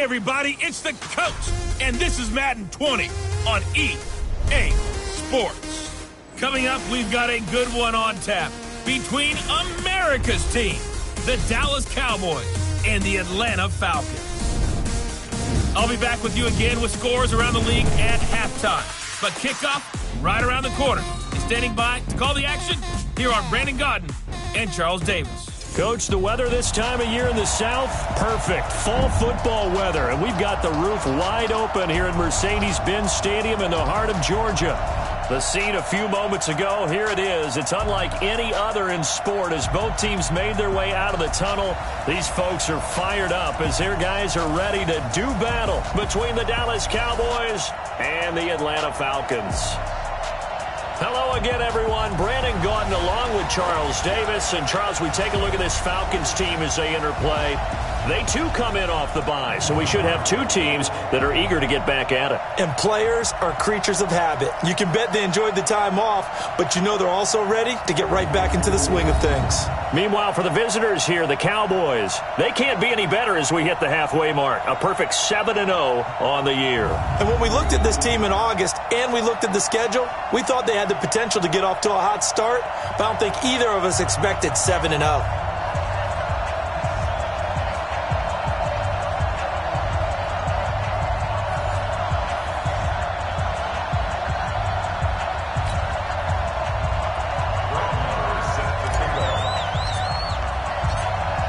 everybody, it's the coach, and this is Madden 20 on EA Sports. Coming up, we've got a good one on tap between America's team, the Dallas Cowboys, and the Atlanta Falcons. I'll be back with you again with scores around the league at halftime. But kickoff right around the corner. And standing by to call the action, here are Brandon Godden and Charles Davis. Coach, the weather this time of year in the South, perfect. Fall football weather, and we've got the roof wide open here at Mercedes-Benz Stadium in the heart of Georgia. The scene a few moments ago, here it is. It's unlike any other in sport as both teams made their way out of the tunnel. These folks are fired up as their guys are ready to do battle between the Dallas Cowboys and the Atlanta Falcons. Hello again, everyone. Brandon Gaudin along with Charles Davis. And, Charles, we take a look at this Falcons team as they interplay. They, too, come in off the bye, so we should have two teams that are eager to get back at it. And players are creatures of habit. You can bet they enjoyed the time off, but you know they're also ready to get right back into the swing of things. Meanwhile, for the visitors here, the Cowboys, they can't be any better as we hit the halfway mark. A perfect 7-0 on the year. And when we looked at this team in August and we looked at the schedule, we thought they had the potential to get off to a hot start, but I don't think either of us expected 7-0.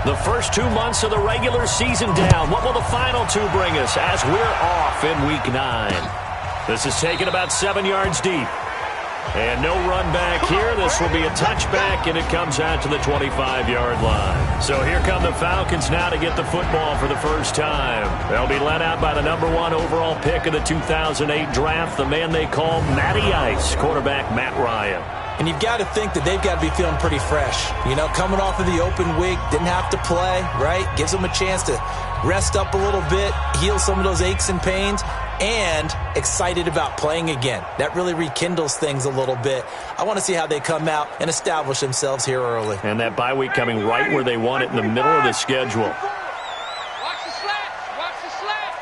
The first 2 months of the regular season down. What will the final two bring us as we're off in Week 9? This is taken about 7 yards deep. And no run back here. This will be a touchback, and it comes out to the 25-yard line. So here come the Falcons now to get the football for the first time. They'll be led out by the number 1 overall pick of the 2008 draft, the man they call Matty Ice, quarterback Matt Ryan. And you've got to think that they've got to be feeling pretty fresh. You know, coming off of the open week, didn't have to play, right? Gives them a chance to rest up a little bit, heal some of those aches and pains, and excited about playing again. That really rekindles things a little bit. I want to see how they come out and establish themselves here early. And that bye week coming right where they want it in the middle of the schedule. Watch the slat. Watch the slat.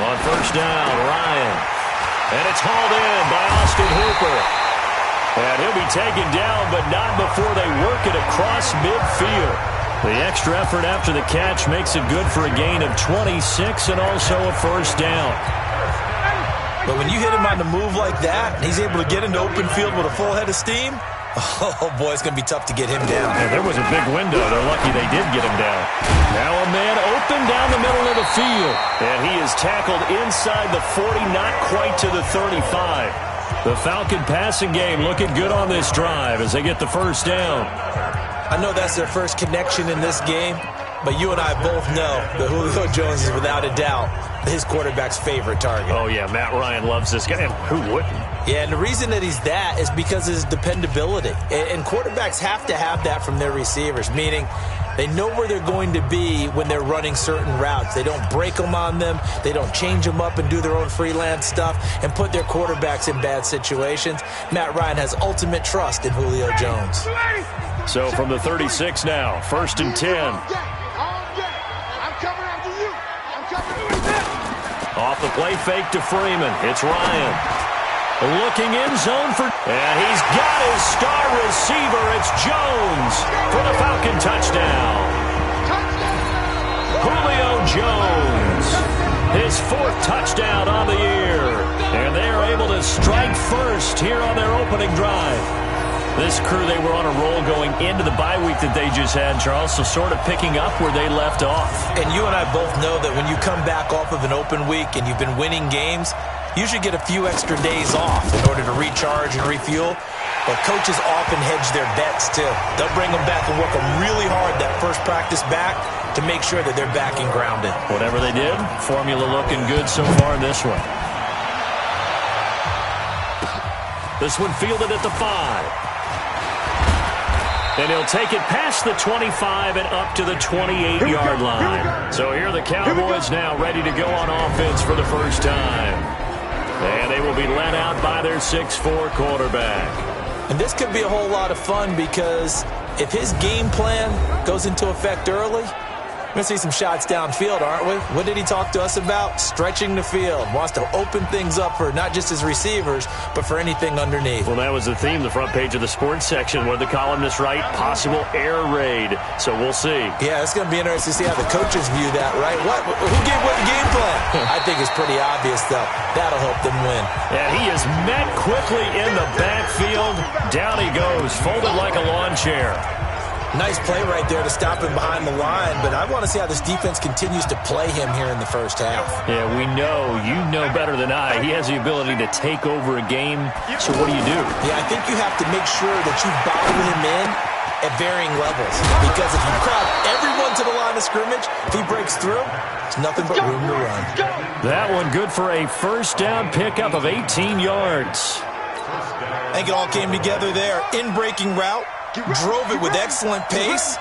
On first down, Ryan. And it's hauled in by Austin Hooper. And he'll be taken down, but not before they work it across midfield. The extra effort after the catch makes it good for a gain of 26 and also a first down. But when you hit him on the move like that, and he's able to get into open field with a full head of steam, oh, boy, it's going to be tough to get him down. And there was a big window. They're lucky they did get him down. Now a man open down the middle of the field. And he is tackled inside the 40, not quite to the 35. The Falcon passing game looking good on this drive as they get the first down. I know that's their first connection in this game, but you and I both know that Julio Jones is without a doubt his quarterback's favorite target. Oh, yeah, Matt Ryan loves this guy. Who wouldn't? Yeah, and the reason that he's that is because of his dependability. And quarterbacks have to have that from their receivers, meaning they know where they're going to be when they're running certain routes. They don't break them on them. They don't change them up and do their own freelance stuff and put their quarterbacks in bad situations. Matt Ryan has ultimate trust in Julio Jones. So from the 36 now, 1st and 10. Off the play fake to Freeman. It's Ryan. Looking in zone for... And he's got his star receiver. It's Jones for the Falcon touchdown. Julio Jones. His 4th touchdown on the year. And they are able to strike first here on their opening drive. This crew, they were on a roll going into the bye week that they just had, Charles, so sort of picking up where they left off. And you and I both know that when you come back off of an open week and you've been winning games, you should get a few extra days off in order to recharge and refuel. But coaches often hedge their bets, too. They'll bring them back and work them really hard that first practice back to make sure that they're back and grounded. Whatever they did, formula looking good so far in this one. This one fielded at the 5. And he'll take it past the 25 and up to the 28-yard line. So here are the Cowboys now ready to go on offense for the first time. And they will be led out by their 6'4 quarterback. And this could be a whole lot of fun because if his game plan goes into effect early, We're going to see some shots downfield, aren't we? What did he talk to us about? Stretching the field. Wants to open things up for not just his receivers, but for anything underneath. Well, that was the theme, the front page of the sports section, where the columnists write possible air raid. So we'll see. Yeah, it's going to be interesting to see how the coaches view that, right? Who gave what game plan? I think it's pretty obvious, though. That'll help them win. And he is met quickly in the backfield. Down he goes, folded like a lawn chair. Nice play right there to stop him behind the line, but I want to see how this defense continues to play him here in the first half. Yeah, you know better than I. He has the ability to take over a game, so what do you do? Yeah, I think you have to make sure that you bottle him in at varying levels, because if you crowd everyone to the line of scrimmage, if he breaks through, it's nothing but room to run. That one good for a first down pickup of 18 yards. I think it all came together there. In-breaking route. Drove it with excellent pace.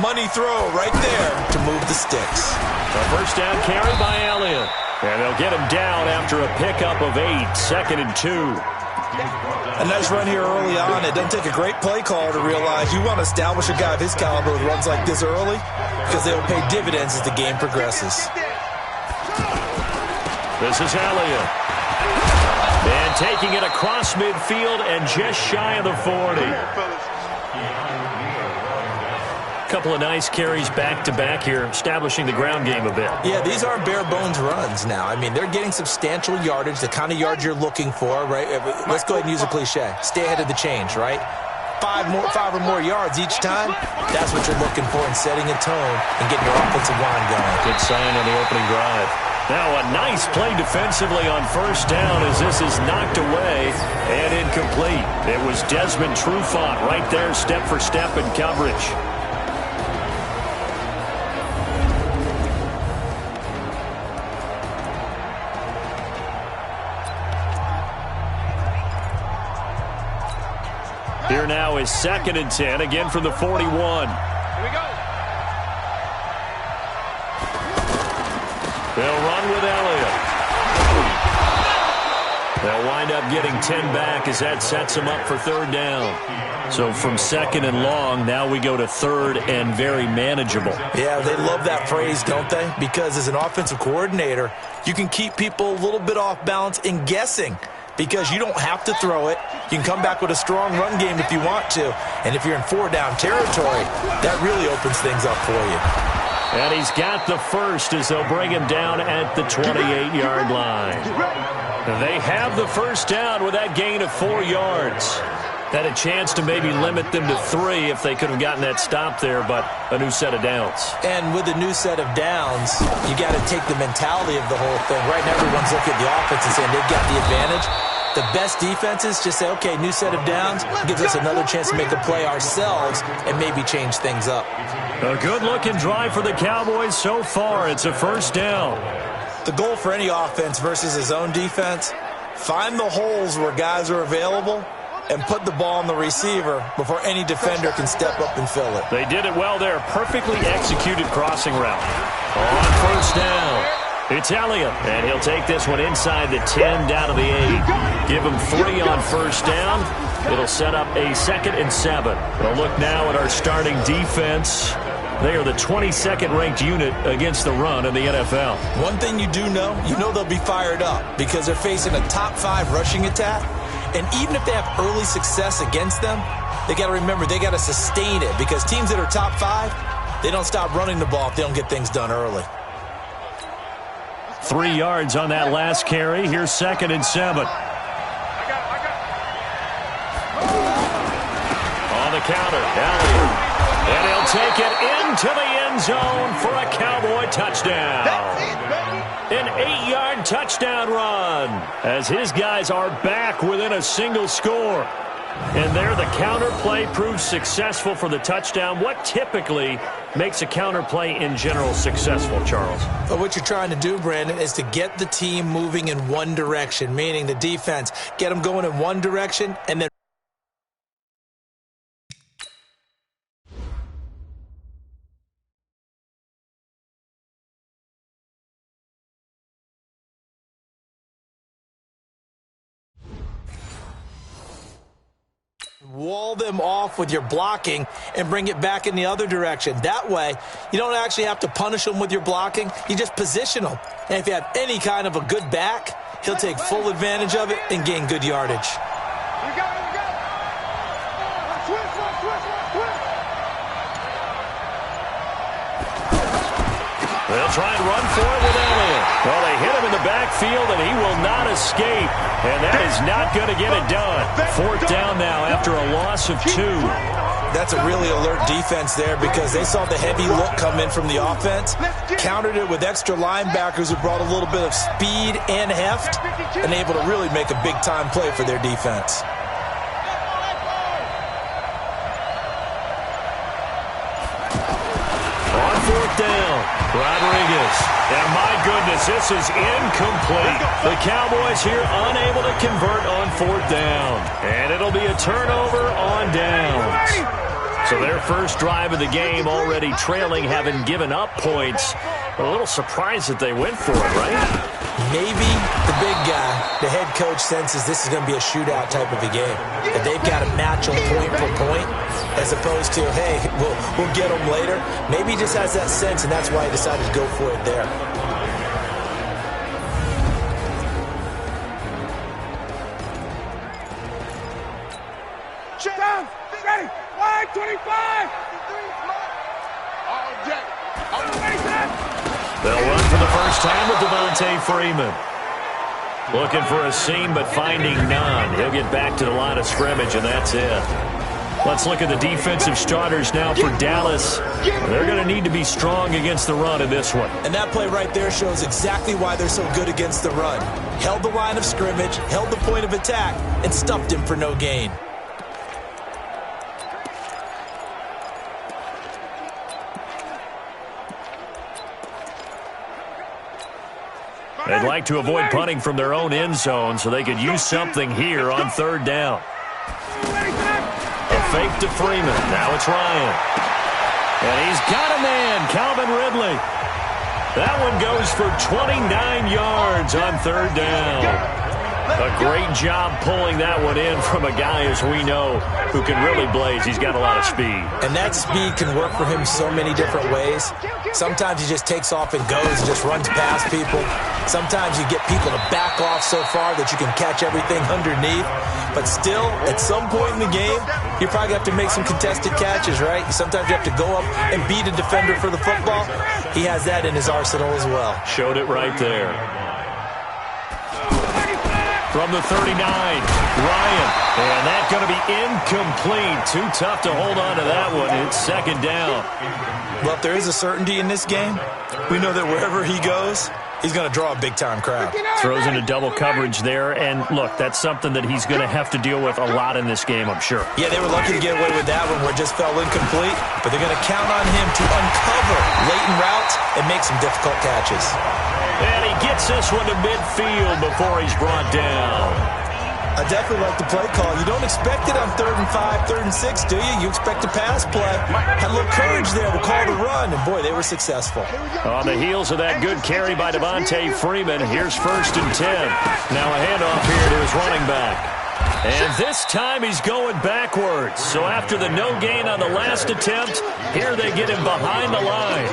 Money throw right there to move the sticks. A first down carry by Elliott. And they'll get him down after a pickup of 8, 2nd and 2. A nice run here early on. It doesn't take a great play call to realize you want to establish a guy of his caliber with runs like this early, because they will pay dividends as the game progresses. This is Elliott. And taking it across midfield and just shy of the 40. Couple of nice carries back-to-back here, establishing the ground game a bit. Yeah, these aren't bare-bones runs now. I mean, they're getting substantial yardage, the kind of yards you're looking for, right? Let's go ahead and use a cliche. Stay ahead of the change, right? 5 or more yards each time, that's what you're looking for in setting a tone and getting your offensive line going. Good sign on the opening drive. Now a nice play defensively on first down as this is knocked away and incomplete. It was Desmond Trufant right there, step for step in coverage. Here now is 2nd and 10, again from the 41. Here we go. They'll run with Elliott. They'll wind up getting 10 back as that sets them up for 3rd down. So from 2nd and long, now we go to 3rd and very manageable. Yeah, they love that phrase, don't they? Because as an offensive coordinator, you can keep people a little bit off balance in guessing, because you don't have to throw it. You can come back with a strong run game if you want to. And if you're in 4-down territory, that really opens things up for you. And he's got the first as they'll bring him down at the 28-yard line. They have the first down with that gain of 4 yards. Had a chance to maybe limit them to 3 if they could have gotten that stop there, but a new set of downs. And with a new set of downs, you got to take the mentality of the whole thing. Right now, everyone's looking at the offense and saying they've got the advantage. The best defenses just say, okay, new set of downs, gives us another chance to make a play ourselves and maybe change things up. A good-looking drive for the Cowboys so far. It's a first down. The goal for any offense versus his own defense, find the holes where guys are available and put the ball on the receiver before any defender can step up and fill it. They did it well there. Perfectly executed crossing route. On first down, it's Elliott, and he'll take this one inside the 10 down to the 8. Give him 3 on first down. It'll set up a 2nd and 7. We'll look now at our starting defense. They are the 22nd ranked unit against the run in the NFL. One thing you do know, they'll be fired up because they're facing a top 5 rushing attack. And even if they have early success against them, they got to remember they got to sustain it, because teams that are top 5, they don't stop running the ball if they don't get things done early. 3 yards on that last carry. Here's 2nd and 7. On the counter, Elliott. And he'll take it into the end zone for a Cowboy touchdown. An 8-yard touchdown run as his guys are back within a single score. And there the counter play proves successful for the touchdown. What typically makes a counter play in general successful, Charles? But what you're trying to do, Brandon, is to get the team moving in one direction, meaning the defense, get them going in one direction and then wall them off with your blocking and bring it back in the other direction. That way, you don't actually have to punish them with your blocking. You just position them. And if you have any kind of a good back, he'll take full advantage of it and gain good yardage. They'll try and run for it with Elliott. Well, they hit him in the backfield, and he will not escape. And that is not going to get it done. 4th down now after a loss of 2. That's a really alert defense there because they saw the heavy look come in from the offense, countered it with extra linebackers who brought a little bit of speed and heft, and able to really make a big-time play for their defense. On 4th down, Rodriguez. And my goodness, this is incomplete. The Cowboys here unable to convert on 4th down. And it'll be a turnover on downs. So their first drive of the game already trailing, having given up points. A little surprised that they went for it, right? Maybe the big guy, the head coach, senses this is going to be a shootout type of a game. That they've got to match them point for point, as opposed to, hey, we'll get them later. Maybe he just has that sense, and that's why he decided to go for it there. Shut down. Ready. Wide 25. All day. They'll run for the first time with Devontae Freeman. Looking for a seam, but finding none. He'll get back to the line of scrimmage, and that's it. Let's look at the defensive starters now for Dallas. They're going to need to be strong against the run in this one. And that play right there shows exactly why they're so good against the run. Held the line of scrimmage, held the point of attack, and stuffed him for no gain. They'd like to avoid punting from their own end zone so they could use something here on 3rd down. A fake to Freeman. Now it's Ryan. And he's got a man, Calvin Ridley. That one goes for 29 yards on 3rd down. A great job pulling that one in from a guy, as we know, who can really blaze. He's got a lot of speed. And that speed can work for him so many different ways. Sometimes he just takes off and goes and just runs past people. Sometimes you get people to back off so far that you can catch everything underneath. But still, at some point in the game, you probably have to make some contested catches, right? Sometimes you have to go up and beat a defender for the football. He has that in his arsenal as well. Showed it right there. From the 39, Ryan. And that's going to be incomplete. Too tough to hold on to that one. It's 2nd down. Well, if there is a certainty in this game, we know that wherever he goes, he's going to draw a big-time crowd. Throws into double coverage there. And, look, that's something that he's going to have to deal with a lot in this game, I'm sure. Yeah, they were lucky to get away with that one where it just fell incomplete. But they're going to count on him to uncover latent routes and make some difficult catches. And he gets this one to midfield before he's brought down. I definitely like the play call. You don't expect it on 3rd and 5, 3rd and 6, do you? You expect a pass play. Had a little courage there to call the run, and boy, they were successful. On the heels of that good carry by Devontae Freeman, here's 1st and 10. Now a handoff here to his running back. And this time he's going backwards. So after the no gain on the last attempt, here they get him behind the line.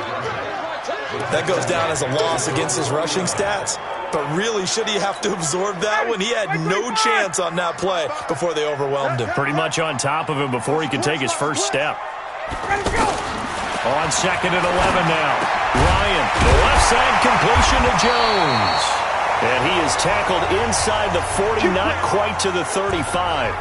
That goes down as a loss against his rushing stats. But really, should he have to absorb that one? He had no chance on that play before they overwhelmed him. Pretty much on top of him before he could take his first step. On 2nd and 11 now. Ryan, the left side completion to Jones. And he is tackled inside the 40, not quite to the 35.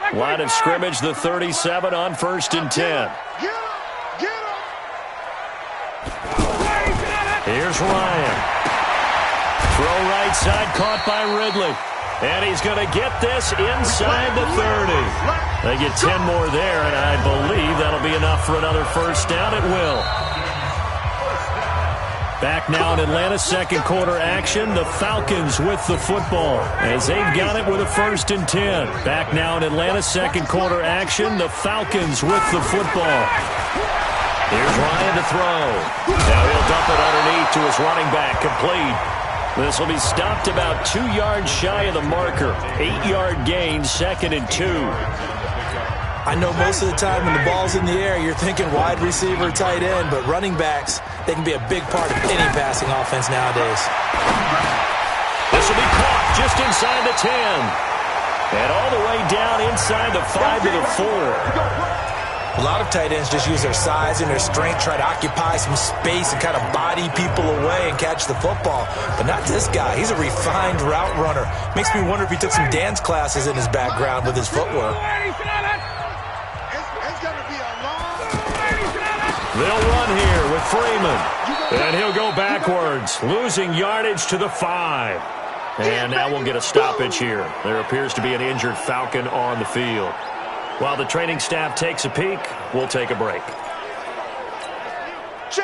Line of scrimmage, the 37 on 1st and 10. Here's Ryan. Throw right side, caught by Ridley. And he's going to get this inside the 30. They get 10 more there, and I believe that'll be enough for another first down. It will. Back now in Atlanta's 2nd quarter action. The Falcons with the football as they've got it with a 1st and 10. Back now in Atlanta's 2nd quarter action. The Falcons with the football. Here's Ryan to throw. Now he'll dump it underneath to his running back. Complete. This will be stopped about 2 yards shy of the marker. 8-yard gain, 2nd and 2. I know most of the time when the ball's in the air, you're thinking wide receiver, tight end, but running backs, they can be a big part of any passing offense nowadays. This will be caught just inside the 10. And all the way down inside the 5 to the 4. A lot of tight ends just use their size and their strength, try to occupy some space and kind of body people away and catch the football. But not this guy. He's a refined route runner. Makes me wonder if he took some dance classes in his background with his footwork. They'll run here with Freeman. And he'll go backwards, losing yardage to the 5. And now we'll get a stoppage here. There appears to be an injured Falcon on the field. While the training staff takes a peek, we'll take a break.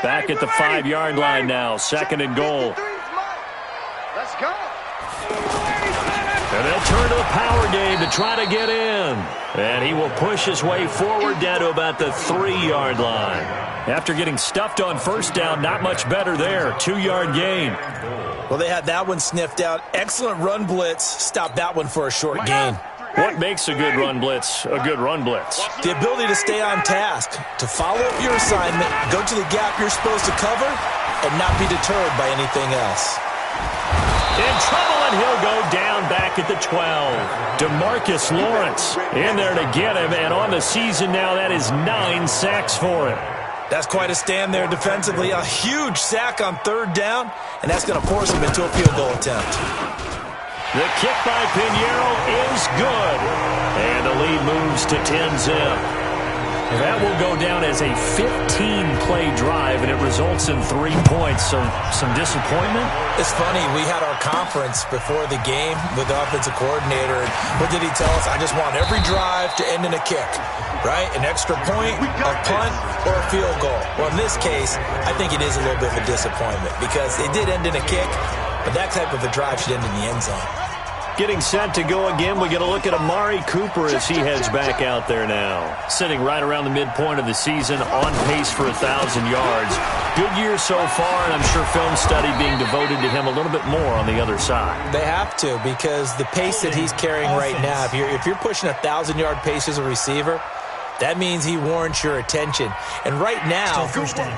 Back at the 5-yard line now, 2nd and goal. Let's go. And they'll turn to the power game to try to get in. And he will push his way forward down to about the 3-yard line. After getting stuffed on first down, not much better there. 2-yard gain. Well, they had that one sniffed out. Excellent run blitz. Stopped that one for a short gain. What makes a good run blitz a good run blitz? The ability to stay on task, to follow up your assignment, go to the gap you're supposed to cover, and not be deterred by anything else. In trouble, and he'll go down back at the 12. DeMarcus Lawrence in there to get him, and on the season now, that is 9 sacks for him. That's quite a stand there defensively. A huge sack on 3rd down, and that's going to force him into a field goal attempt. The kick by Pinheiro is good. And the lead moves to 10-zip. That will go down as a 15-play drive, and it results in 3 points. So some disappointment? It's funny. We had our conference before the game with the offensive coordinator. And what did he tell us? I just want every drive to end in a kick, right? An extra point, a punt, or a field goal. Well, in this case, I think it is a little bit of a disappointment because it did end in a kick, but that type of a drive should end in the end zone. Getting set to go again, we get a look at Amari Cooper as he heads back out there now. Sitting right around the midpoint of the season, on pace for 1,000 yards. Good year so far, and I'm sure film study being devoted to him a little bit more on the other side. They have to, because the pace that he's carrying right now, if you're pushing 1,000-yard pace as a receiver, that means he warrants your attention. And right now,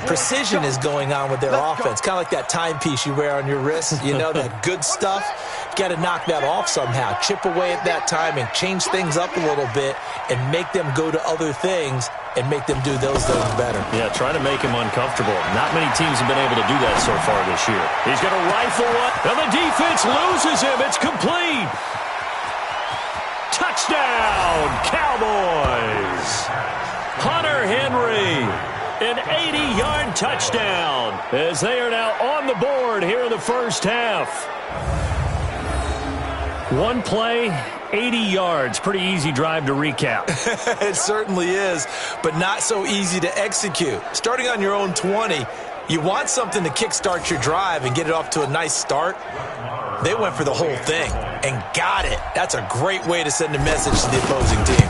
precision is going on with their offense. Kind of like that timepiece you wear on your wrist. You know, that good stuff. You got to knock that off somehow. Chip away at that time and change things up a little bit and make them go to other things and make them do those things better. Yeah, try to make him uncomfortable. Not many teams have been able to do that so far this year. He's going to rifle one, and the defense loses him. It's complete. Touchdown, Cowboys! Hunter Henry, an 80-yard touchdown as they are now on the board here in the first half. One play, 80 yards. Pretty easy drive to recap. It certainly is, but not so easy to execute. Starting on your own 20, you want something to kickstart your drive and get it off to a nice start. They went for the whole thing and got it. That's a great way to send a message to the opposing team.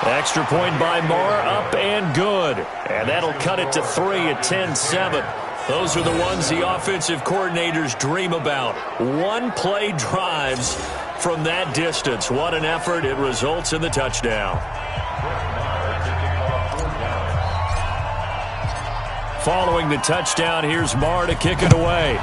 Extra point by Moore, up and good. And that'll cut it to 3 at 10-7. Those are the ones the offensive coordinators dream about. One-play drives from that distance. What an effort. It results in the touchdown. Following the touchdown, here's Moore to kick it away.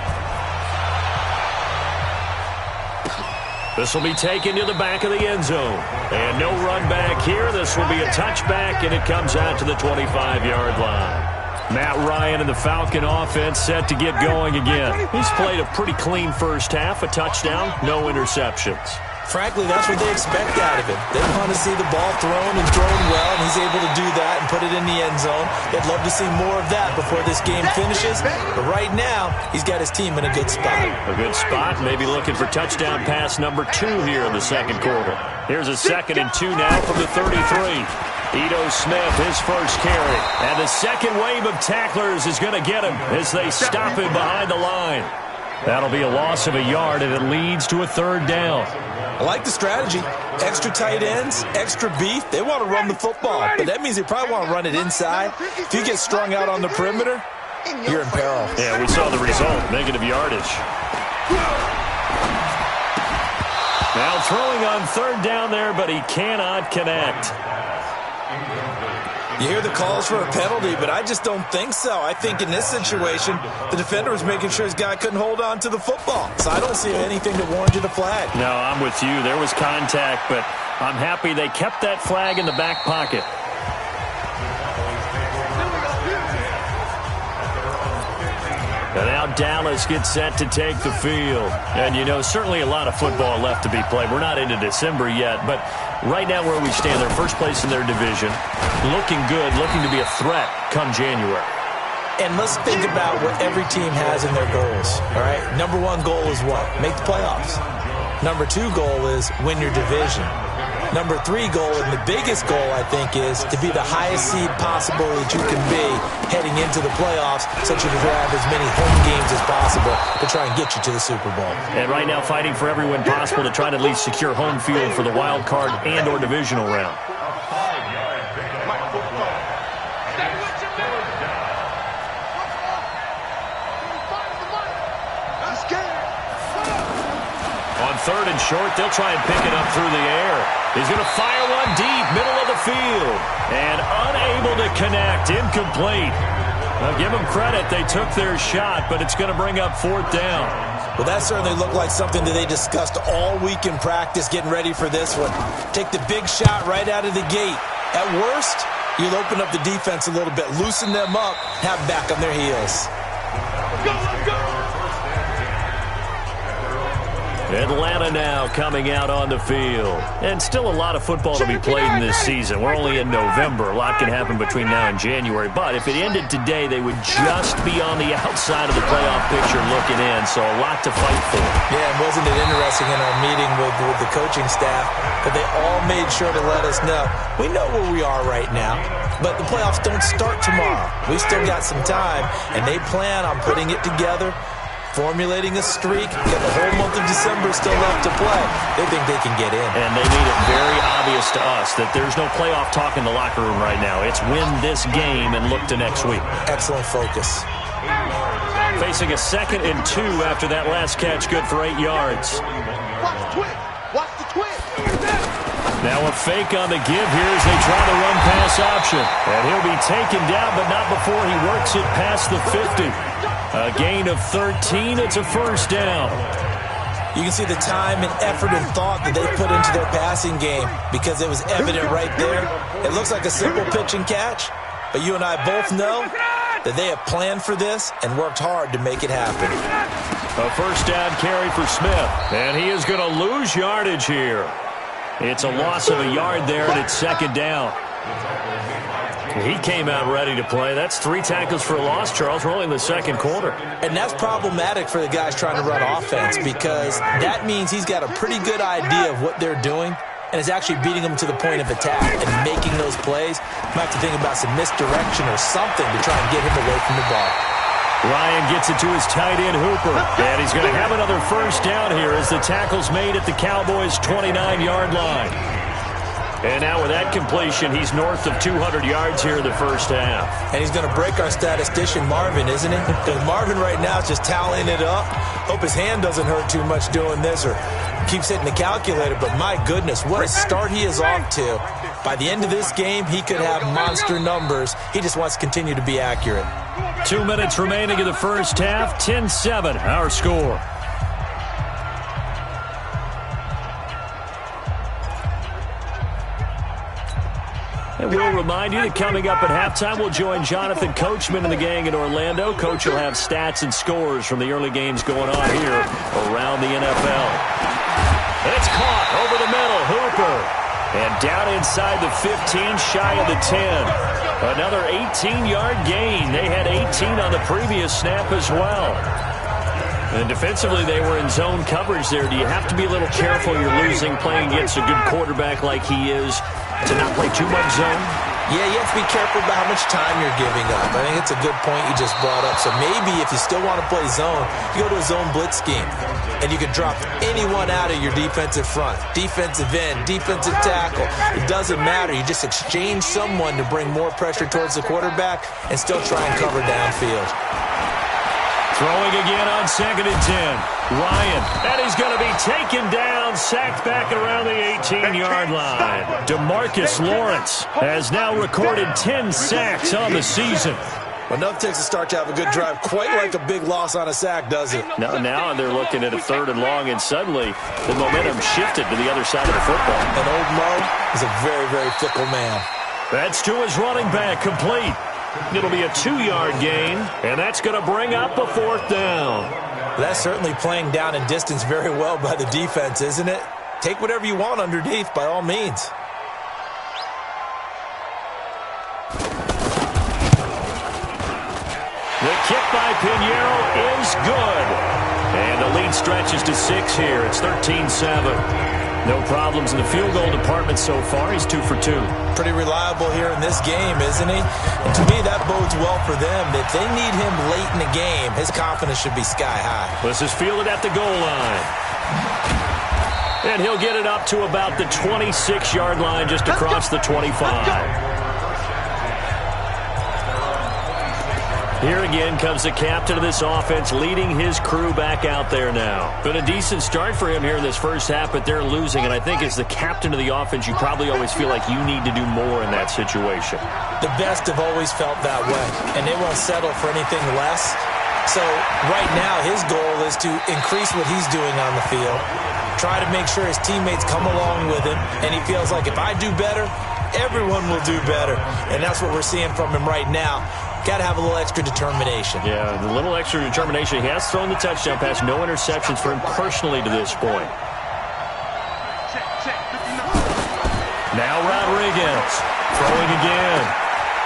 This will be taken to the back of the end zone. And no run back here. This will be a touchback, and it comes out to the 25-yard line. Matt Ryan and the Falcon offense set to get going again. He's played a pretty clean first half, a touchdown, no interceptions. Frankly, that's what they expect out of him. They want to see the ball thrown and thrown well, and he's able to do that and put it in the end zone. They'd love to see more of that before this game finishes. But right now, he's got his team in a good spot. A good spot, maybe looking for touchdown pass number 2 here in the second quarter. Here's a 2nd and 2 now from the 33. Ito Smith, his first carry. And the second wave of tacklers is going to get him as they stop him behind the line. That'll be a loss of a yard, and it leads to a 3rd down. I like the strategy. Extra tight ends, extra beef. They want to run the football, but that means they probably want to run it inside. If you get strung out on the perimeter, you're in peril. Yeah, we saw the result, negative yardage. Now throwing on third down there, but he cannot connect. You hear the calls for a penalty, but I just don't think so. I think in this situation, the defender was making sure his guy couldn't hold on to the football. So I don't see anything that warranted a flag. No, I'm with you. There was contact, but I'm happy they kept that flag in the back pocket. And now Dallas gets set to take the field. And, you know, certainly a lot of football left to be played. We're not into December yet, but right now where we stand, they're first place in their division. Looking good, looking to be a threat come January. And let's think about what every team has in their goals, all right? Number one goal is what? Make the playoffs. Number two goal is win your division. Number three goal, and the biggest goal, I think, is to be the highest seed possible that you can be heading into the playoffs so that you can have as many home games as possible to try and get you to the Super Bowl. And right now fighting for every win possible to try to at least secure home field for the wild card and or divisional round. On third and short, they'll try and pick it up through the air. He's going to fire one deep, middle of the field. And unable to connect, incomplete. Now, give them credit, they took their shot, but it's going to bring up fourth down. Well, that certainly looked like something that they discussed all week in practice, getting ready for this one. Take the big shot right out of the gate. At worst, you'll open up the defense a little bit, loosen them up, have back on their heels. Let's go! Atlanta now coming out on the field. And still a lot of football to be played in this season. We're only in November. A lot can happen between now and January. But if it ended today, they would just be on the outside of the playoff picture looking in. So a lot to fight for. Yeah, and wasn't it interesting in our meeting with the coaching staff that they all made sure to let us know, we know where we are right now, but the playoffs don't start tomorrow. We still got some time, and they plan on putting it together, formulating a streak, get the whole month of December still left to play. They think they can get in. And they made it very obvious to us that there's no playoff talk in the locker room right now. It's win this game and look to next week. Excellent focus. Facing a 2nd and 2 after that last catch, good for 8 yards. Watch the twist! Watch the twist! Now a fake on the give here as they try the run-pass option. And he'll be taken down, but not before he works it past the 50. A gain of 13. It's a first down. You can see the time and effort and thought that they put into their passing game because it was evident right there. It looks like a simple pitch and catch, but you and I both know that they have planned for this and worked hard to make it happen. A first down carry for Smith, and he is going to lose yardage here. It's a loss of a yard there, and it's 2nd down. He came out ready to play. That's 3 tackles for a loss, Charles. We're only in the 2nd quarter. And that's problematic for the guys trying to run offense because that means he's got a pretty good idea of what they're doing and is actually beating them to the point of attack and making those plays. Might have to think about some misdirection or something to try and get him away from the ball. Ryan gets it to his tight end, Hooper. And he's going to have another first down here as the tackle's made at the Cowboys' 29-yard line. And now with that completion, he's north of 200 yards here in the first half. And he's going to break our statistician, Marvin, isn't he? Because Marvin right now is just tallying it up. Hope his hand doesn't hurt too much doing this or keeps hitting the calculator. But my goodness, what a start he is off to. By the end of this game, he could have monster numbers. He just wants to continue to be accurate. 2 minutes remaining in the first half. 10-7, our score. And we'll remind you that coming up at halftime, we'll join Jonathan Coachman and the gang in Orlando. Coach will have stats and scores from the early games going on here around the NFL. It's caught over the middle, Hooper. And down inside the 15, shy of the 10. Another 18-yard gain. They had 18 on the previous snap as well. And defensively, they were in zone coverage there. Do you have to be a little careful? You're losing, playing against a good quarterback like he is, to not play too much zone? Yeah, you have to be careful about how much time you're giving up. I think it's a good point you just brought up. So maybe if you still want to play zone, you go to a zone blitz scheme. And you can drop anyone out of your defensive front. Defensive end, defensive tackle. It doesn't matter. You just exchange someone to bring more pressure towards the quarterback and still try and cover downfield. Throwing again on 2nd and 10. Ryan, and he's going to be taken down, sacked back around the 18-yard line. DeMarcus Lawrence has now recorded 10 sacks on the season. Enough takes to start to have a good drive. Quite like a big loss on a sack, does it? Now they're looking at a 3rd and long, and suddenly the momentum shifted to the other side of the football. And old Mo is a very, very fickle man. That's to his running back, complete. It'll be a 2-yard gain, and that's going to bring up a 4th down. That's certainly playing down and distance very well by the defense, isn't it? Take whatever you want underneath, by all means. The kick by Pinheiro is good. And the lead stretches to 6 here. It's 13-7. No problems in the field goal department so far. He's 2 for 2. Pretty reliable here in this game, isn't he? And to me, that bodes well for them. If they need him late in the game, his confidence should be sky high. This is fielded at the goal line. And he'll get it up to about the 26-yard line, just across the 25. Here again comes the captain of this offense, leading his crew back out there now. Been a decent start for him here in this first half, but they're losing. And I think as the captain of the offense, you probably always feel like you need to do more in that situation. The best have always felt that way, and they won't settle for anything less. So right now, his goal is to increase what he's doing on the field, try to make sure his teammates come along with him, and he feels like if I do better, everyone will do better. And that's what we're seeing from him right now. Got to have a little extra determination. Yeah, the little extra determination. He has thrown the touchdown pass. No interceptions for him personally to this point. Now Rodriguez throwing again.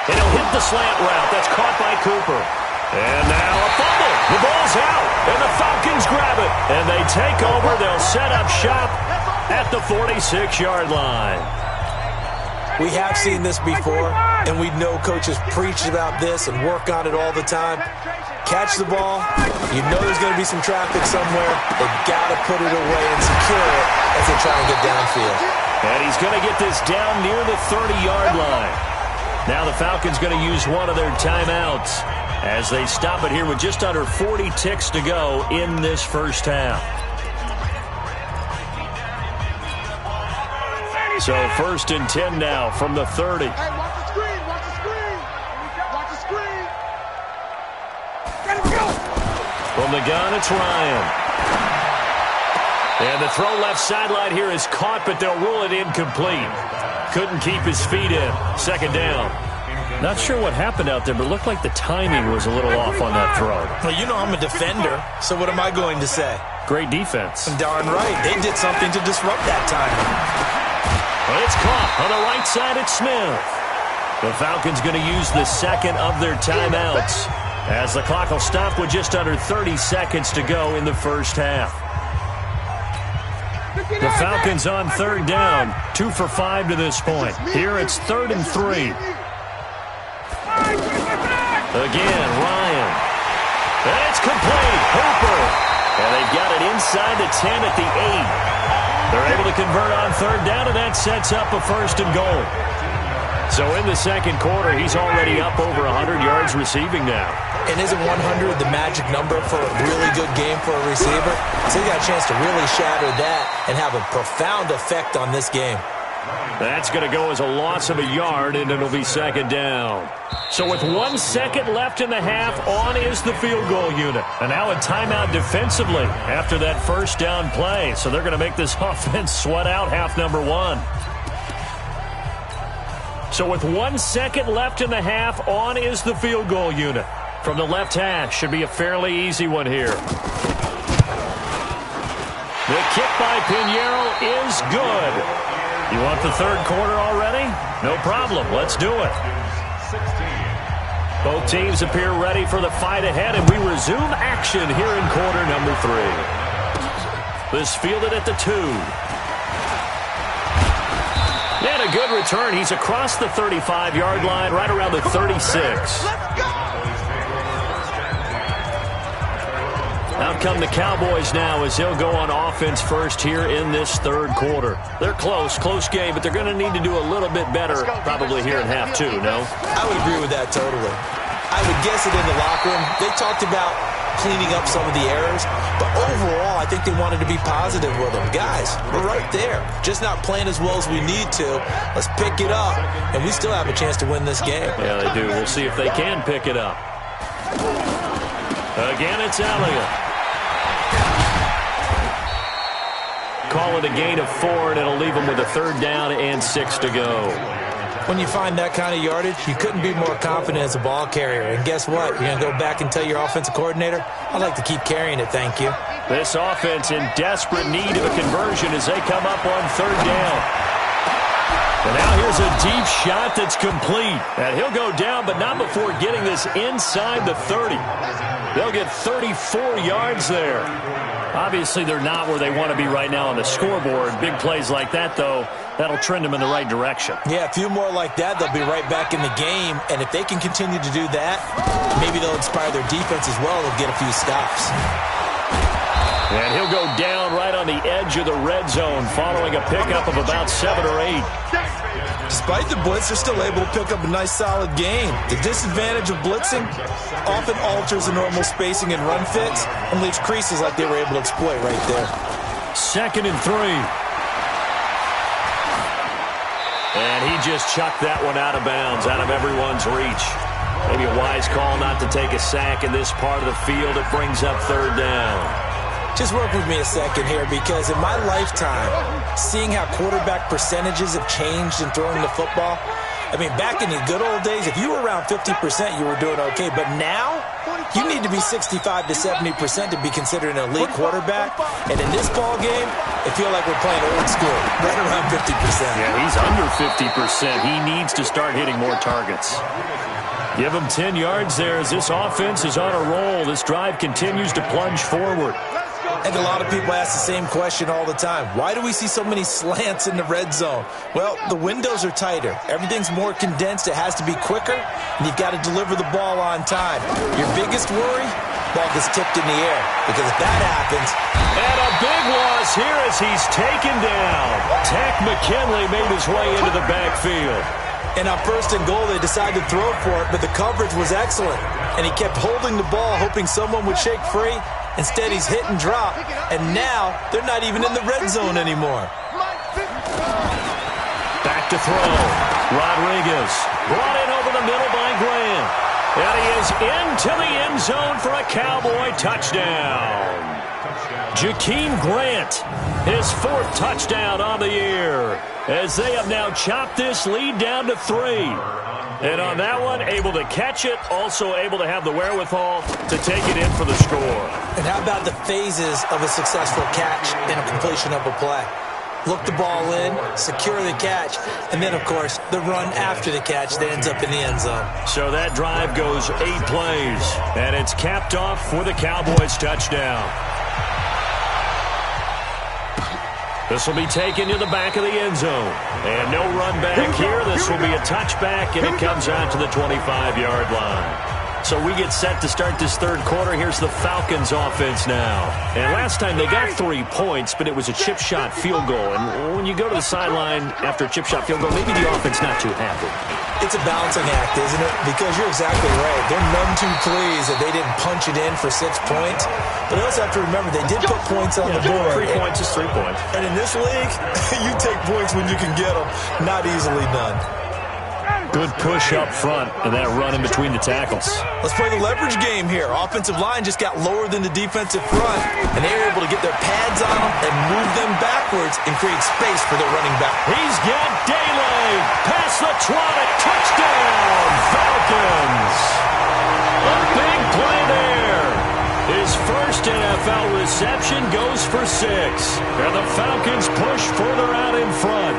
And he'll hit the slant route. That's caught by Cooper. And now a fumble. The ball's out. And the Falcons grab it. And they take over. They'll set up shop at the 46-yard line. We have seen this before, and we know coaches preach about this and work on it all the time. Catch the ball. You know there's going to be some traffic somewhere. They've got to put it away and secure it as they try and get downfield. And he's going to get this down near the 30-yard line. Now the Falcons going to use one of their timeouts as they stop it here with just under 40 ticks to go in this first half. So 1st and 10 now from the 30. Hey, watch the screen, watch the screen. Watch the screen. Let him go. From the gun, it's Ryan. And the throw left sideline here is caught, but they'll rule it incomplete. Couldn't keep his feet in. 2nd down. Not sure what happened out there, but it looked like the timing was a little off on that throw. Well, you know I'm a defender, so what am I going to say? Great defense. Darn right. They did something to disrupt that timing. Well, it's caught on the right side. It's Smith. The Falcons going to use the second of their timeouts as the clock will stop with just under 30 seconds to go in the first half. The Falcons on 3rd down, 2 for 5 to this point. Here it's 3rd and 3. Again, Ryan. And it's complete. Hooper. And they've got it inside the 10 at the 8. They're able to convert on 3rd down, and that sets up a 1st and goal. So in the second quarter, he's already up over 100 yards receiving now. And isn't 100 the magic number for a really good game for a receiver? So he got a chance to really shatter that and have a profound effect on this game. That's going to go as a loss of a yard, and it'll be 2nd down. So with 1 second left in the half, on is the field goal unit. And now a timeout defensively after that 1st down play. So they're going to make this offense sweat out half number 1. So with 1 second left in the half, on is the field goal unit. From the left hash, should be a fairly easy one here. The kick by Pinheiro is good. You want the 3rd quarter already? No problem. Let's do it. Both teams appear ready for the fight ahead, and we resume action here in quarter number 3. This fielded at the 2. And a good return. He's across the 35-yard line, right around the 36. Out come the Cowboys now as they'll go on offense first here in this third quarter. They're close game, but they're going to need to do a little bit better probably here in half two, no? I would agree with that totally. I would guess it in the locker room. They talked about cleaning up some of the errors, but overall, I think they wanted to be positive with them. Guys, we're right there. Just not playing as well as we need to. Let's pick it up, and we still have a chance to win this game. Yeah, they do. We'll see if they can pick it up. Again, it's Elliott. Call it a gain of 4, and it'll leave them with a 3rd down and 6 to go. When you find that kind of yardage, you couldn't be more confident as a ball carrier. And guess what? You're going to go back and tell your offensive coordinator, I'd like to keep carrying it, thank you. This offense in desperate need of a conversion as they come up on 3rd down. And now here's a deep shot that's complete. And he'll go down, but not before getting this inside the 30. They'll get 34 yards there. Obviously, they're not where they want to be right now on the scoreboard. Big plays like that, though, that'll trend them in the right direction. Yeah, a few more like that, they'll be right back in the game. And if they can continue to do that, maybe they'll inspire their defense as well. They'll get a few stops. And he'll go down right on the edge of the red zone following a pickup of about 7 or 8. Despite the blitz, they're still able to pick up a nice, solid gain. The disadvantage of blitzing often alters the normal spacing and run fits and leaves creases like they were able to exploit right there. 2nd and 3. And he just chucked that one out of bounds, out of everyone's reach. Maybe a wise call not to take a sack in this part of the field. It brings up 3rd down. Just work with me a second here, because in my lifetime, seeing how quarterback percentages have changed in throwing the football, I mean, back in the good old days, if you were around 50%, you were doing okay. But now, you need to be 65 to 70% to be considered an elite quarterback. And in this ball game, I feel like we're playing old school, right around 50%. Yeah, he's under 50%. He needs to start hitting more targets. Give him 10 yards there as this offense is on a roll. This drive continues to plunge forward. I think a lot of people ask the same question all the time. Why do we see so many slants in the red zone? Well, the windows are tighter. Everything's more condensed. It has to be quicker, and you've got to deliver the ball on time. Your biggest worry? Ball gets tipped in the air, because if that happens... And a big loss here as he's taken down. Tech McKinley made his way into the backfield. And on 1st and goal, they decided to throw for it, but the coverage was excellent. And he kept holding the ball, hoping someone would shake free. Instead, he's hit and drop, and now they're not even in the red zone anymore. Back to throw. Rodriguez brought in over the middle by Grant. And he is into the end zone for a Cowboy touchdown. Jakeem Grant, his 4th touchdown on the year, as they have now chopped this lead down to 3. And on that one, able to catch it, also able to have the wherewithal to take it in for the score. And how about the phases of a successful catch and a completion of a play? Look the ball in, secure the catch, and then, of course, the run after the catch that ends up in the end zone. So that drive goes 8 plays, and it's capped off for the Cowboys touchdown. This will be taken to the back of the end zone. And no run back here. This will be a touchback, and it comes out to the 25-yard line. So we get set to start this 3rd quarter. Here's the Falcons offense now. And last time they got 3 points, but it was a chip shot field goal. And when you go to the sideline after a chip shot field goal, maybe the offense not too happy. It's a balancing act, isn't it? Because you're exactly right. They're none too pleased that they didn't punch it in for 6 points. But I also have to remember they did put points on the board. 3 points is 3 points. And in this league, you take points when you can get them. Not easily done. Good push up front, and that run in between the tackles. Let's play the leverage game here. Offensive line just got lower than the defensive front, and they were able to get their pads on them and move them backwards and create space for their running back. He's got daylight. Past the 20. Touchdown, Falcons. A big play there. His first NFL reception goes for 6. And the Falcons push further out in front.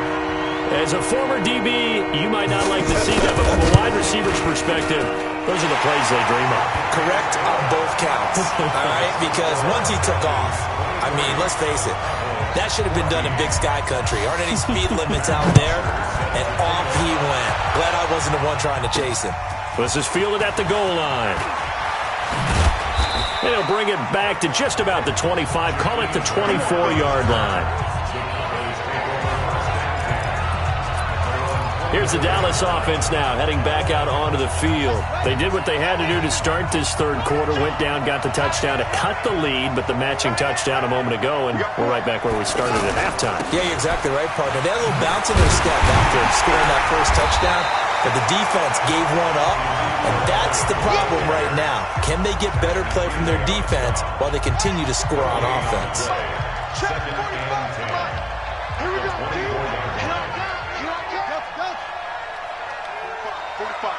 As a former DB, you might not like to see that, but from a wide receiver's perspective, those are the plays they dream of. Correct on both counts, all right? Because once he took off, I mean, let's face it, that should have been done in Big Sky Country. Aren't any speed limits out there? And off he went. Glad I wasn't the one trying to chase him. This is fielded at the goal line. They'll bring it back to just about the 25. Call it the 24-yard line. Here's the Dallas offense now, heading back out onto the field. They did what they had to do to start this third quarter, went down, got the touchdown to cut the lead, but the matching touchdown a moment ago, and we're right back where we started at halftime. Yeah, you're exactly right, partner. They had a little bounce in their step after scoring that first touchdown, but the defense gave one up, and that's the problem right now. Can they get better play from their defense while they continue to score on offense? Check 45. Here we go, dude. 45.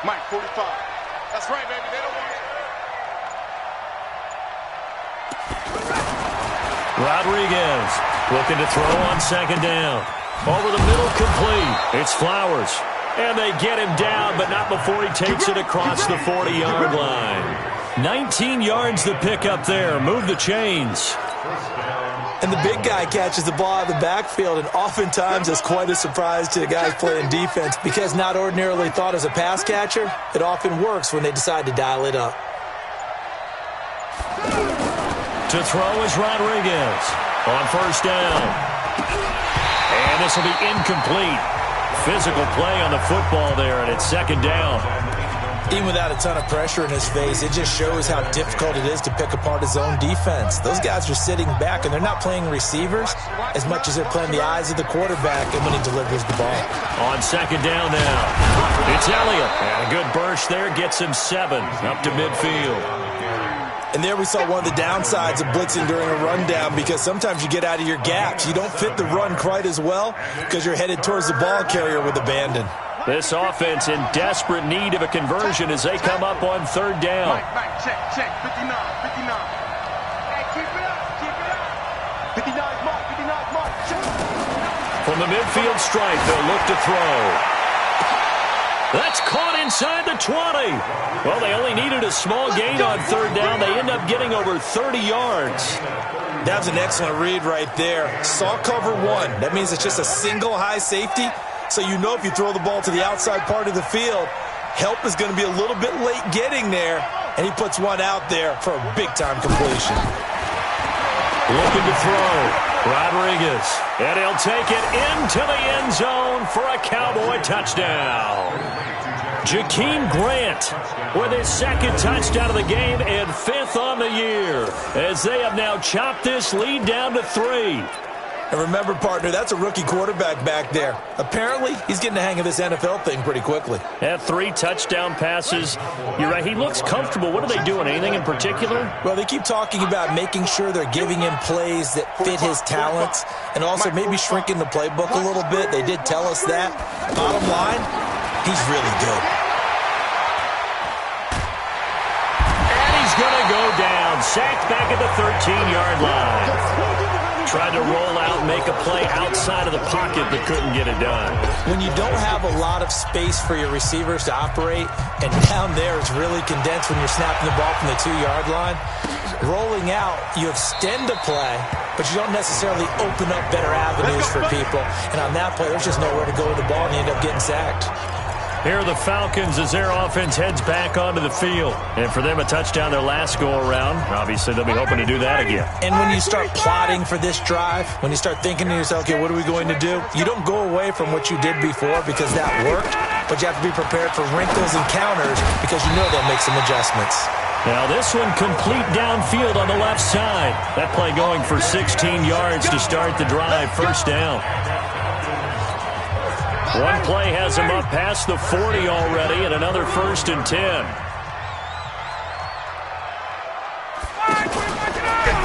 Mike, 45. That's right, baby. They don't want it. Rodriguez looking to throw on second down. Over the middle, complete. It's Flowers. And they get him down, but not before he takes it across the 40-yard line. 19 yards to pick up there. Move the chains. And the big guy catches the ball out of the backfield, and oftentimes it's quite a surprise to the guys playing defense because not ordinarily thought as a pass catcher, it often works when they decide to dial it up. To throw is Rodriguez on first down. And this will be incomplete. Physical play on the football there, and it's second down. Even without a ton of pressure in his face, it just shows how difficult it is to pick apart his own defense. Those guys are sitting back, and they're not playing receivers as much as they're playing the eyes of the quarterback and when he delivers the ball. On second down now, it's Elliott. And a good burst there gets him 7 up to midfield. And there we saw one of the downsides of blitzing during a rundown because sometimes you get out of your gaps. You don't fit the run quite as well because you're headed towards the ball carrier with abandon. This offense in desperate need of a conversion as they come up on third down. Mike, check, 59. Hey, keep it up. 59's Mark, check. From the midfield stripe, they'll look to throw. That's caught inside the 20. Well, they only needed a small gain on third down. They end up getting over 30 yards. That was an excellent read right there. Saw cover 1. That means it's just a single high safety. So you know if you throw the ball to the outside part of the field, help is going to be a little bit late getting there, and he puts one out there for a big-time completion. Looking to throw, Rodriguez, and he'll take it into the end zone for a Cowboy touchdown. Jakeem Grant with his second touchdown of the game and 5th on the year as they have now chopped this lead down to 3. And remember, partner, that's a rookie quarterback back there. Apparently, he's getting the hang of this NFL thing pretty quickly. Had 3 touchdown passes. You're right, he looks comfortable. What are they doing? Anything in particular? Well, they keep talking about making sure they're giving him plays that fit his talents and also maybe shrinking the playbook a little bit. They did tell us that. Bottom line, he's really good. And he's going to go down. Sacked back at the 13-yard line. Tried to roll out, make a play outside of the pocket, but couldn't get it done. When you don't have a lot of space for your receivers to operate, and down there it's really condensed when you're snapping the ball from the 2-yard line, rolling out, you extend the play, but you don't necessarily open up better avenues for people. And on that play, there's just nowhere to go with the ball, and you end up getting sacked. Here are the Falcons as their offense heads back onto the field. And for them, a touchdown their last go-around. Obviously, they'll be hoping to do that again. And when you start plotting for this drive, when you start thinking to yourself, okay, what are we going to do? You don't go away from what you did before because that worked, but you have to be prepared for wrinkles and counters because you know they'll make some adjustments. Now this one complete downfield on the left side. That play going for 16 yards to start the drive. First down. One play has him up past the 40 already, and another 1st and 10.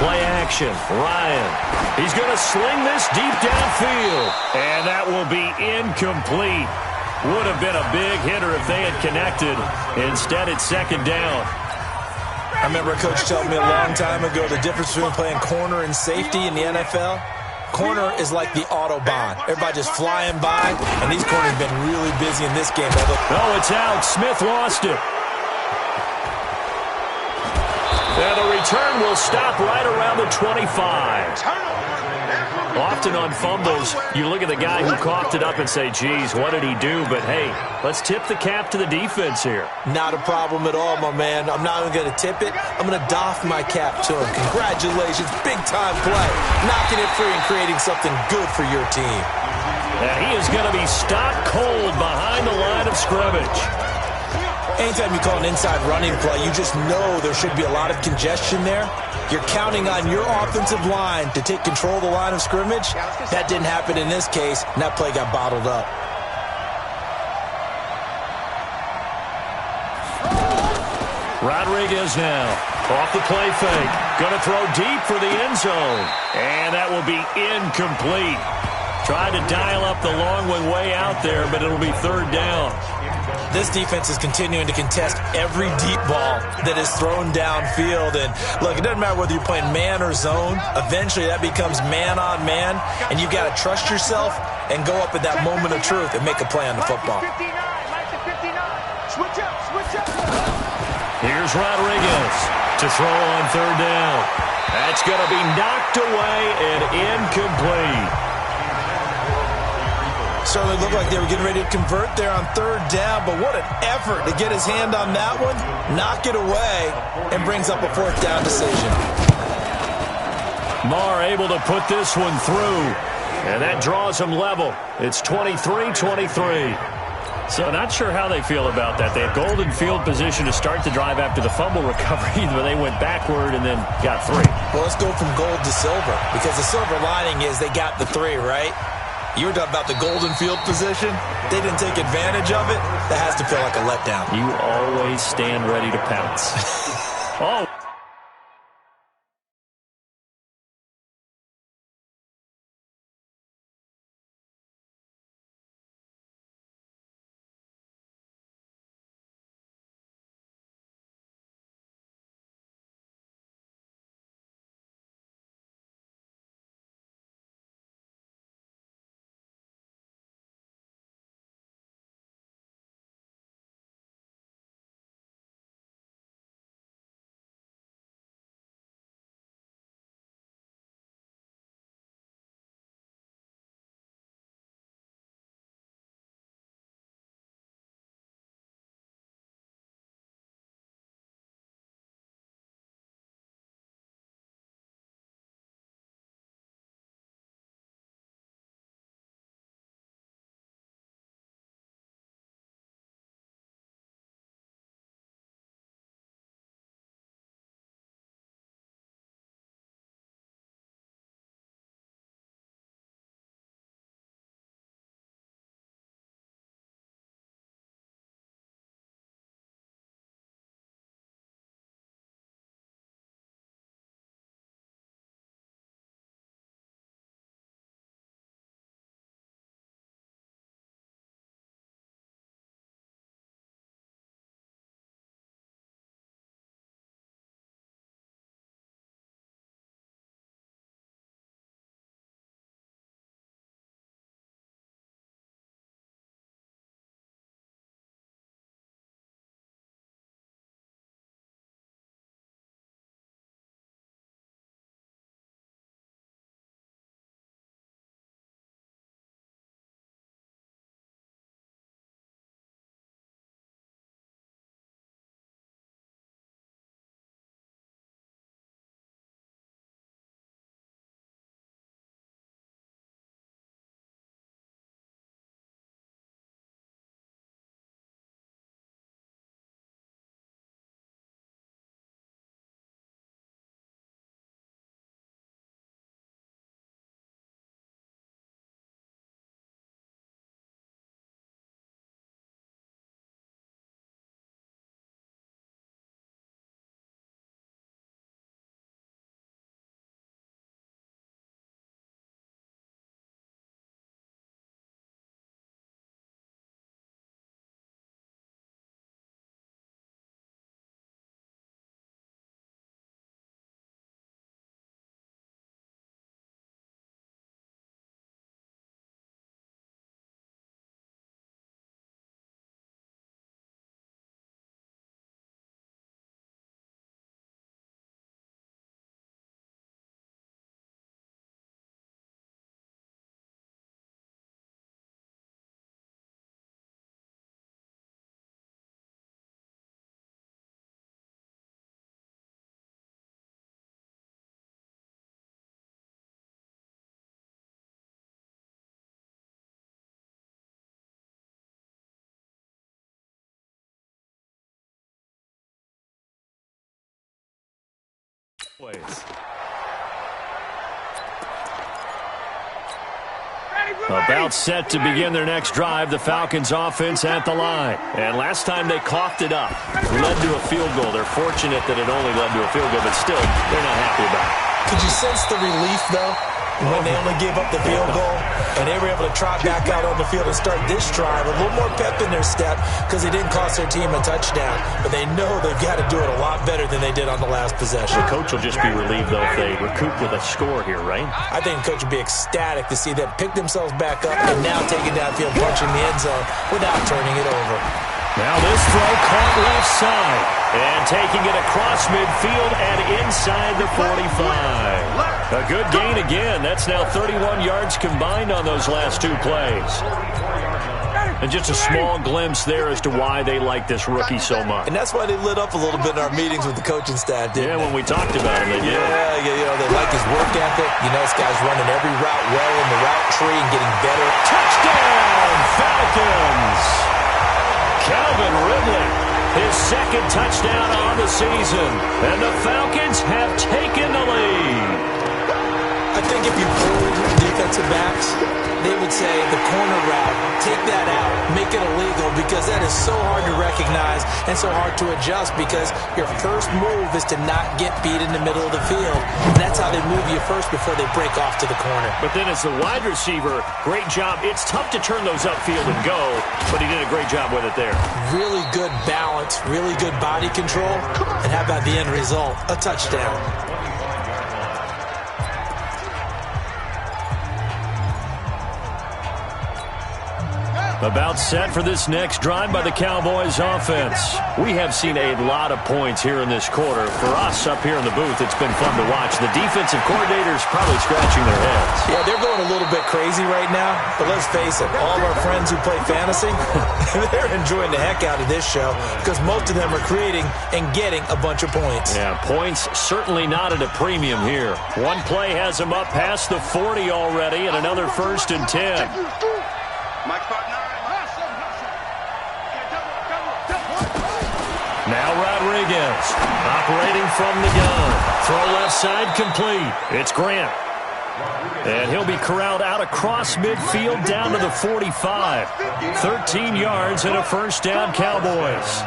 Play action. Ryan. He's going to sling this deep downfield. And that will be incomplete. Would have been a big hitter if they had connected. Instead, it's second down. I remember a coach telling me a long time ago the difference between playing corner and safety in the NFL. corner is like the Autobahn. Everybody just flying by, and these corners have been really busy in this game. Oh, it's out. Smith lost it. And the return will stop right around the 25. Often on fumbles, you look at the guy who coughed it up and say, geez, what did he do? But, hey, let's tip the cap to the defense here. Not a problem at all, my man. I'm not even going to tip it. I'm going to doff my cap to him. Congratulations. Big-time play. Knocking it free and creating something good for your team. And he is going to be stopped cold behind the line of scrimmage. Anytime you call an inside running play, you just know there should be a lot of congestion there. You're counting on your offensive line to take control of the line of scrimmage. That didn't happen in this case, and that play got bottled up. Rodriguez now off the play fake. Going to throw deep for the end zone. And that will be incomplete. Tried to dial up the long one way out there, but it'll be third down. This defense is continuing to contest every deep ball that is thrown downfield. And, look, it doesn't matter whether you're playing man or zone. Eventually, that becomes man-on-man, and you've got to trust yourself and go up at that moment of truth and make a play on the football. Here's Rodriguez to throw on third down. That's going to be knocked away and incomplete. Certainly looked like they were getting ready to convert there on third down, but what an effort to get his hand on that one, knock it away, and brings up a fourth down decision. Marr able to put this one through, and that draws them level. It's 23-23. So not sure how they feel about that. They had golden field position to start the drive after the fumble recovery, but they went backward and then got three. Well, let's go from gold to silver, because the silver lining is they got the three, right? You were talking about the golden field position. They didn't take advantage of it. That has to feel like a letdown. You always stand ready to pounce. Oh. About set to begin their next drive, the Falcons offense at the line. And last time they coughed it up, led to a field goal. They're fortunate that it only led to a field goal, but still, they're not happy about it. Could you sense the relief, though, when they only gave up the field goal and they were able to trot back out on the field and start this drive? A little more pep in their step because they didn't cost their team a touchdown, but they know they've got to do it a lot better than they did on the last possession. The coach will just be relieved, though, if they recoup with a score here, right? I think the coach would be ecstatic to see them pick themselves back up and now take it downfield, punching the end zone without turning it over. Now this throw caught left side and taking it across midfield and inside the 45. A good gain again. That's now 31 yards combined on those last two plays. And just a small glimpse there as to why they like this rookie so much. And that's why they lit up a little bit in our meetings with the coaching staff, didn't they? When we talked about him, they did. Yeah, they like his work ethic. You know, this guy's running every route well in the route tree and getting better. Touchdown, Falcons! Calvin Ridley, his second touchdown on the season. And the Falcons have taken the lead. I think if you pulled defensive backs, they would say the corner route, take that out, make it illegal, because that is so hard to recognize and so hard to adjust, because your first move is to not get beat in the middle of the field. And that's how they move you first before they break off to the corner. But then as the wide receiver, great job. It's tough to turn those upfield and go, but he did a great job with it there. Really good balance, really good body control, and how about the end result? A touchdown. About set for this next drive by the Cowboys offense. We have seen a lot of points here in this quarter. For us up here in the booth, it's been fun to watch. The defensive coordinators probably scratching their heads. Yeah, they're going a little bit crazy right now, but let's face it, all of our friends who play fantasy, they're enjoying the heck out of this show because most of them are creating and getting a bunch of points. Yeah, points certainly not at a premium here. One play has them up past the 40 already, and another 1st and 10. Now Rodriguez, operating from the gun. Throw left side complete. It's Grant. And he'll be corralled out across midfield down to the 45. 13 yards and a 1st down, Cowboys.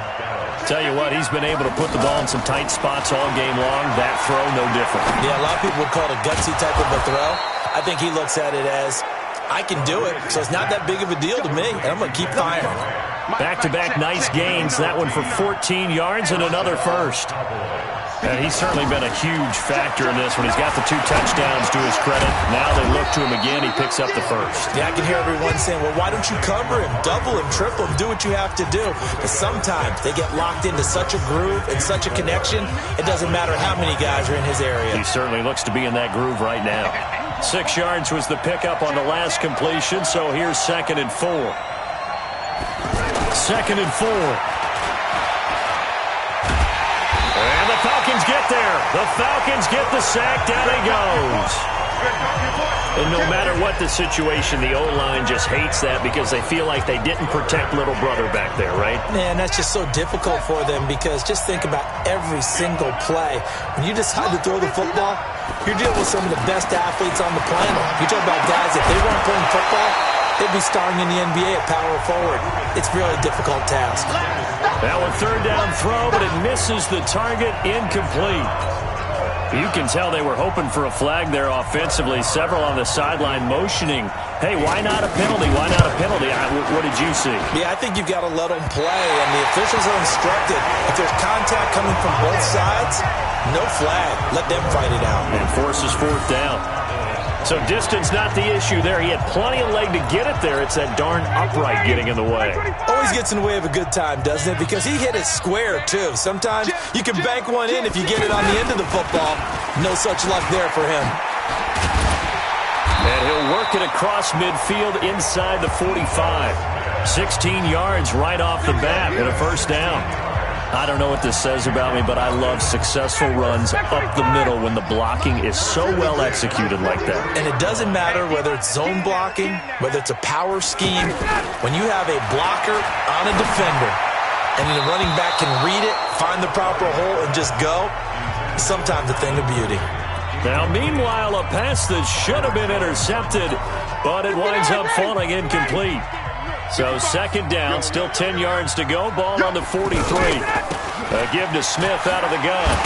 Tell you what, he's been able to put the ball in some tight spots all game long. That throw, no different. Yeah, a lot of people would call it a gutsy type of a throw. I think he looks at it as, I can do it, so it's not that big of a deal to me, and I'm going to keep firing. Back-to-back nice gains. That one for 14 yards and another 1st. And he's certainly been a huge factor in this one. He's got the 2 touchdowns to his credit. Now they look to him again. He picks up the 1st. Yeah, I can hear everyone saying, well, why don't you cover him, double him, triple him, do what you have to do. But sometimes they get locked into such a groove and such a connection, it doesn't matter how many guys are in his area. He certainly looks to be in that groove right now. 6 yards was the pickup on the last completion, so here's 2nd and 4. 2nd and 4. And the Falcons get there. The Falcons get the sack. Down he goes. And no matter what the situation, the O-line just hates that because they feel like they didn't protect little brother back there, right? Man, that's just so difficult for them because just think about every single play. When you decide to throw the football, you're dealing with some of the best athletes on the planet. You talk about guys, if they weren't playing football, they'd be starring in the NBA at power forward. It's really a difficult task. Now a 3rd down throw, but it misses the target, incomplete. You can tell they were hoping for a flag there offensively. Several on the sideline motioning, hey, why not a penalty? Why not a penalty? What did you see? Yeah, I think you've got to let them play, and the officials are instructed. If there's contact coming from both sides, no flag. Let them fight it out. And forces 4th down. So distance not the issue there. He had plenty of leg to get it there. It's that darn upright getting in the way. Always gets in the way of a good time, doesn't it? Because he hit it square, too. Sometimes you can bank one in if you get it on the end of the football. No such luck there for him. And he'll work it across midfield inside the 45. 16 yards right off the bat and a 1st down. I don't know what this says about me, but I love successful runs up the middle when the blocking is so well executed like that. And it doesn't matter whether it's zone blocking, whether it's a power scheme. When you have a blocker on a defender and the running back can read it, find the proper hole, and just go, sometimes a thing of beauty. Now, meanwhile, a pass that should have been intercepted, but it winds up falling incomplete. So second down, still 10 yards to go. Ball on the 43. A give to Smith out of the gun.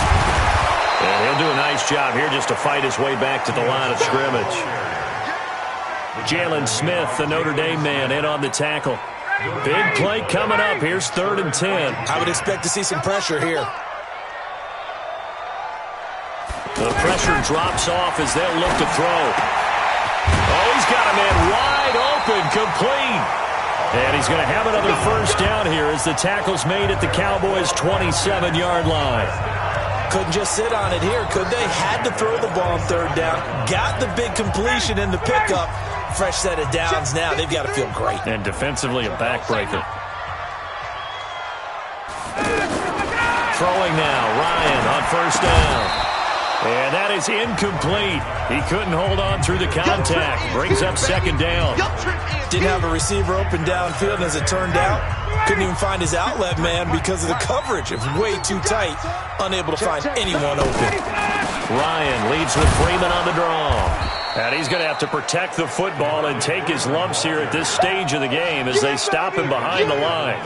And he'll do a nice job here just to fight his way back to the line of scrimmage. Jalen Smith, the Notre Dame man, in on the tackle. Big play coming up. Here's 3rd and 10. I would expect to see some pressure here. The pressure drops off as they'll look to throw. Oh, he's got a man wide open, complete. And he's going to have another first down here as the tackle's made at the Cowboys' 27-yard line. Couldn't just sit on it here, could they? Had to throw the ball on 3rd down. Got the big completion in the pickup. Fresh set of downs now. They've got to feel great. And defensively, a backbreaker. Throwing now, Ryan on first down. And that is incomplete. He couldn't hold on through the contact. Brings up second down. Didn't have a receiver open downfield, and as it turned out, couldn't even find his outlet man because of the coverage. It was way too tight. Unable to find anyone open. Ryan leads with Freeman on the draw. And he's going to have to protect the football and take his lumps here at this stage of the game as they stop him behind the line.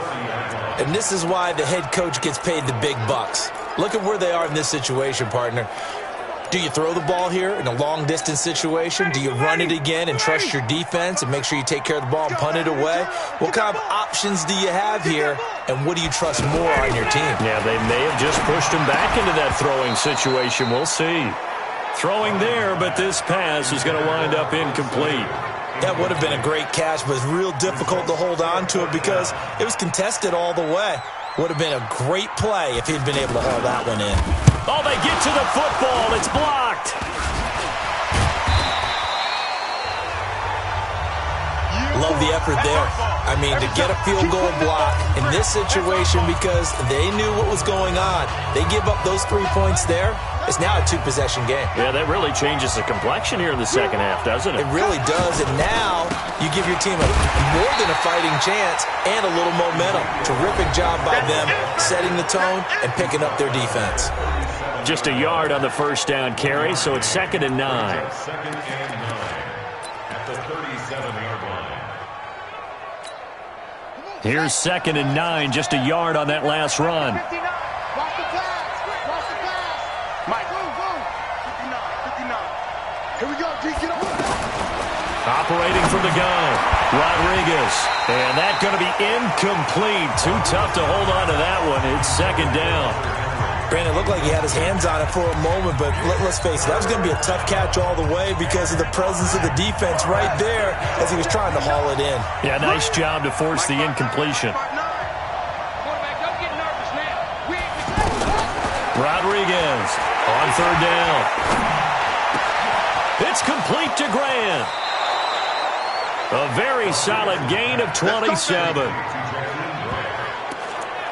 And this is why the head coach gets paid the big bucks. Look at where they are in this situation, partner. Do you throw the ball here in a long-distance situation? Do you run it again and trust your defense and make sure you take care of the ball and punt it away? What kind of options do you have here, and what do you trust more on your team? Yeah, they may have just pushed him back into that throwing situation. We'll see. Throwing there, but this pass is going to wind up incomplete. That would have been a great catch, but it's real difficult to hold on to it because it was contested all the way. Would have been a great play if he'd been able to haul that one in. Oh, they get to the football. It's blocked. Love the effort there. I mean, to get a field goal block in this situation because they knew what was going on. They give up those 3 points there. It's now a 2-possession game. Yeah, that really changes the complexion here in the second half, doesn't it? It really does, and now you give your team more than a fighting chance and a little momentum. Terrific job by them setting the tone and picking up their defense. Just a yard on the first down carry, so it's 2nd and 9. Here's 2nd and 9, just a yard on that last run. Operating from the gun, Rodriguez. And that's going to be incomplete. Too tough to hold on to that one. It's 2nd down. Brandon, it looked like he had his hands on it for a moment, but let's face it, that was going to be a tough catch all the way because of the presence of the defense right there as he was trying to haul it in. Yeah, nice job to force the incompletion. Rodriguez on 3rd down. It's complete to Grant. A very solid gain of 27.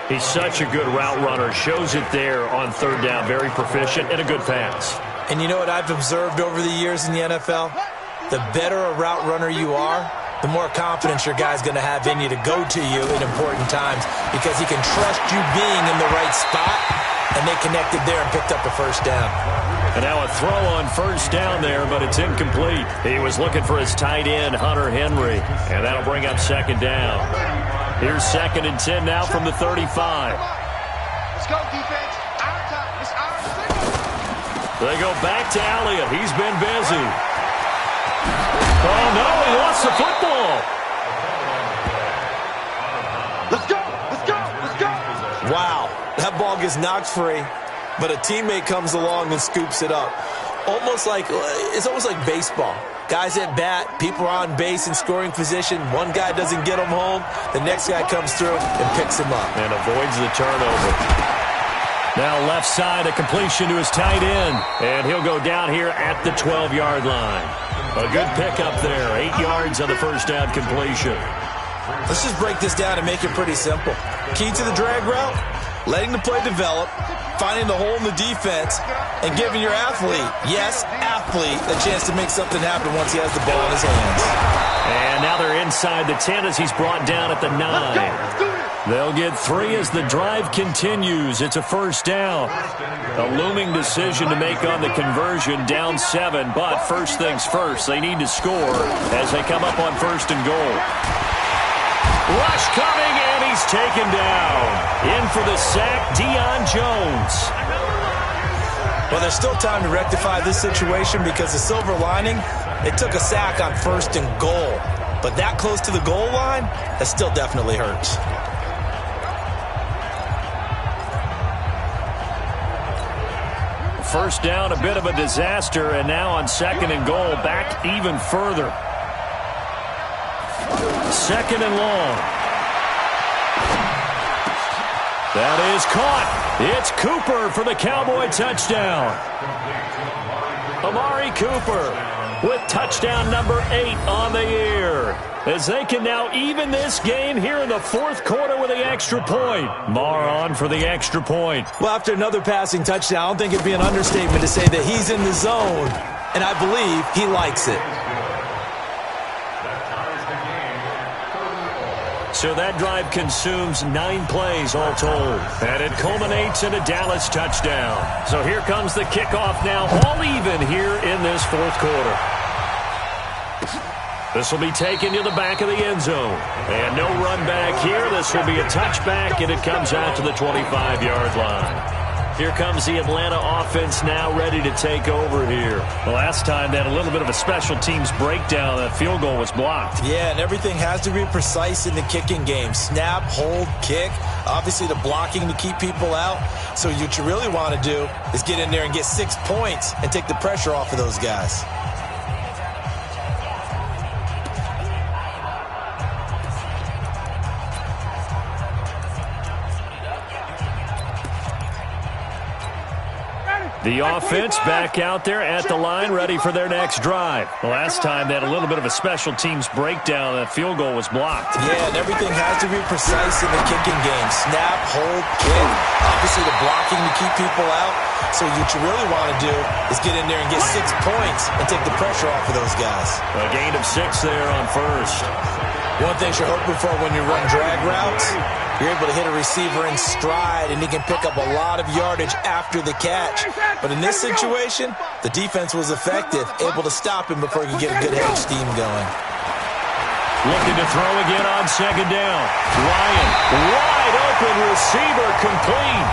He's such a good route runner. Shows it there on 3rd down. Very proficient and a good pass. And you know what I've observed over the years in the NFL? The better a route runner you are, the more confidence your guy's going to have in you to go to you in important times because he can trust you being in the right spot, and they connected there and picked up the first down. And now a throw on first down there, but it's incomplete. He was looking for his tight end, Hunter Henry, and that'll bring up 2nd down. Here's 2nd and 10 now from the 35. Let's go, defense. Our time. It's our time. They go back to Elliott. He's been busy. Oh, no, he lost the football. Let's go. Let's go. Let's go. Wow, that ball gets knocked free, but a teammate comes along and scoops it up. It's almost like baseball. Guys at bat, people are on base in scoring position. One guy doesn't get him home. The next guy comes through and picks him up. And avoids the turnover. Now left side, a completion to his tight end. And he'll go down here at the 12-yard line. A good pickup there. 8 yards on the first down completion. Let's just break this down and make it pretty simple. Key to the drag route, letting the play develop, finding the hole in the defense, and giving your athlete, yes, athlete, a chance to make something happen once he has the ball in his hands. And now they're inside the 10 as he's brought down at the 9. They'll get 3 as the drive continues. It's a first down. A looming decision to make on the conversion, down 7. But first things first, they need to score as they come up on 1st and goal. Rush coming, and he's taken down. In for the sack, Deion Jones. Well, there's still time to rectify this situation because the silver lining, it took a sack on 1st and goal. But that close to the goal line, that still definitely hurts. First down, a bit of a disaster, and now on 2nd and goal, back even further. 2nd and long. That is caught. It's Cooper for the Cowboy touchdown. Amari Cooper with touchdown number 8 on the year, as they can now even this game here in the 4th quarter with the extra point. Marr on for the extra point. Well, after another passing touchdown, I don't think it'd be an understatement to say that he's in the zone, and I believe he likes it. So that drive consumes 9 plays all told, and it culminates in a Dallas touchdown. So here comes the kickoff now, all even here in this 4th quarter. This will be taken to the back of the end zone. And no run back here. This will be a touchback, and it comes out to the 25-yard line. Here comes the Atlanta offense now ready to take over here. The last time they had a little bit of a special teams breakdown. That field goal was blocked. Yeah, and everything has to be precise in the kicking game. Snap, hold, kick. Obviously the blocking to keep people out. So what you really want to do is get in there and get 6 points and take the pressure off of those guys. The offense back out there at the line, ready for their next drive. The last time they had a little bit of a special teams breakdown. That field goal was blocked. Yeah, and everything has to be precise in the kicking game. Snap, hold, kick. Obviously the blocking to keep people out. So what you really want to do is get in there and get 6 points and take the pressure off of those guys. A gain of 6 there on 1st. One thing you're hoping for when you run drag routes, you're able to hit a receiver in stride, and he can pick up a lot of yardage after the catch. But in this situation, the defense was effective, able to stop him before he could get a good head of steam going. Looking to throw again on 2nd down. Ryan, wide open receiver, complete.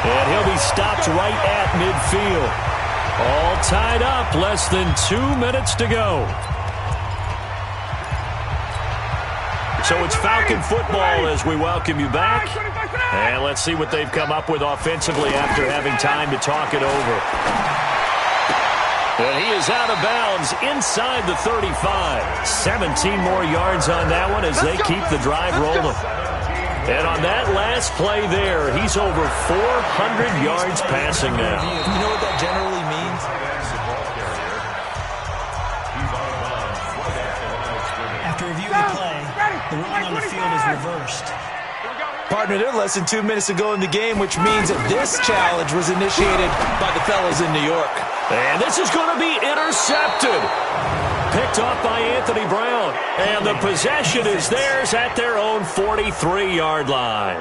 And he'll be stopped right at midfield. All tied up, less than 2 minutes to go. So it's Falcon football as we welcome you back. And let's see what they've come up with offensively after having time to talk it over. And he is out of bounds inside the 35. 17 more yards on that one as they keep the drive rolling. And on that last play there, he's over 400 yards passing now. You know what that generally means? After reviewing the play, the ruling on the field is reversed. Partner, they're less than 2 minutes to go in the game, which means that this challenge was initiated by the fellas in New York. And this is going to be intercepted. Picked off by Anthony Brown. And the possession is theirs at their own 43-yard line.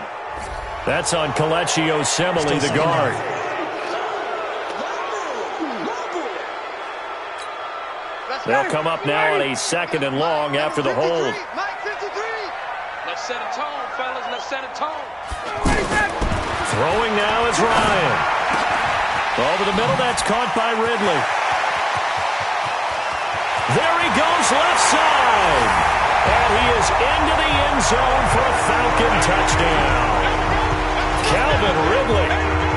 That's on Kelechi Osemele, the guard. They'll come up now on a 2nd and long after the hold. Let's set a tone, fellas. Let's set a tone. Throwing now is Ryan. Over the middle, that's caught by Ridley. There he goes, left side. And he is into the end zone for a Falcon touchdown. Calvin Ridley,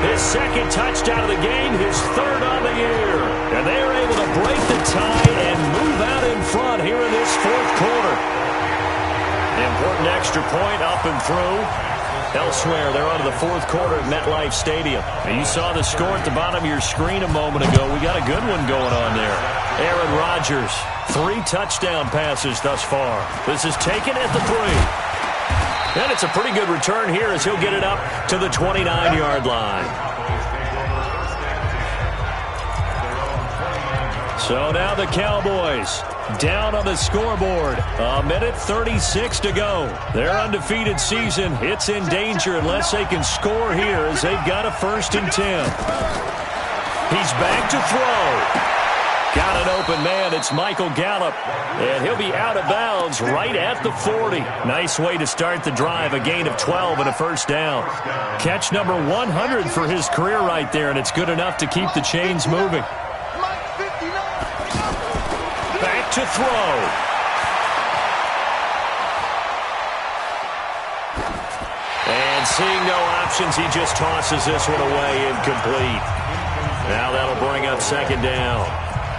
his 2nd touchdown of the game, his 3rd on the year. And they are able to break the tie and move out in front here in this 4th quarter. Important extra point up and through. Elsewhere, they're on to the 4th quarter at MetLife Stadium. And you saw the score at the bottom of your screen a moment ago. We got a good one going on there. Aaron Rodgers, 3 touchdown passes thus far. This is taken at the 3. And it's a pretty good return here as he'll get it up to the 29-yard line. So now the Cowboys down on the scoreboard. 1:36 to go. Their undefeated season, it's in danger unless they can score here as they've got a 1st and 10. He's back to throw. Got an open man. It's Michael Gallup. And he'll be out of bounds right at the 40. Nice way to start the drive. A gain of 12 and a 1st down. Catch number 100 for his career right there, and it's good enough to keep the chains moving. Back to throw. And seeing no options, he just tosses this one away, incomplete. Now that'll bring up 2nd down.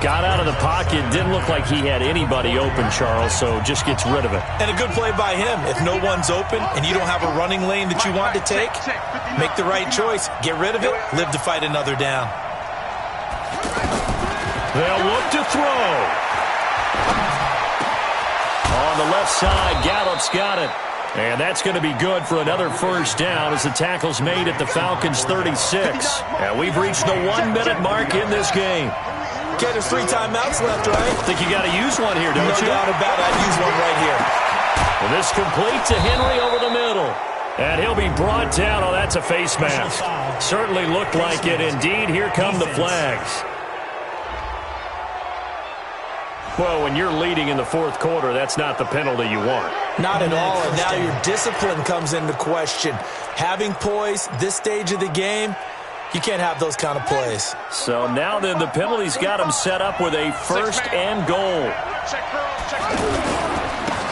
Got out of the pocket. Didn't look like he had anybody open, Charles, so just gets rid of it. And a good play by him. If no one's open and you don't have a running lane that you want to take, make the right choice. Get rid of it. Live to fight another down. They'll look to throw. On the left side, Gallup's got it. And that's going to be good for another 1st down as the tackle's made at the Falcons' 36. And we've reached the 1-minute mark in this game. Okay, there's 3 timeouts left, right? I think you got to use one here, don't you? No doubt about it. I'd use one right here. Well, this complete to Henry over the middle. And he'll be brought down. Oh, that's a face mask. Certainly looked like it. Indeed, here come the flags. Well, when you're leading in the 4th quarter, that's not the penalty you want. Not at all, and now your discipline comes into question. Having poise, this stage of the game, you can't have those kind of plays. So now then, the penalty's got him set up with a 1st and goal.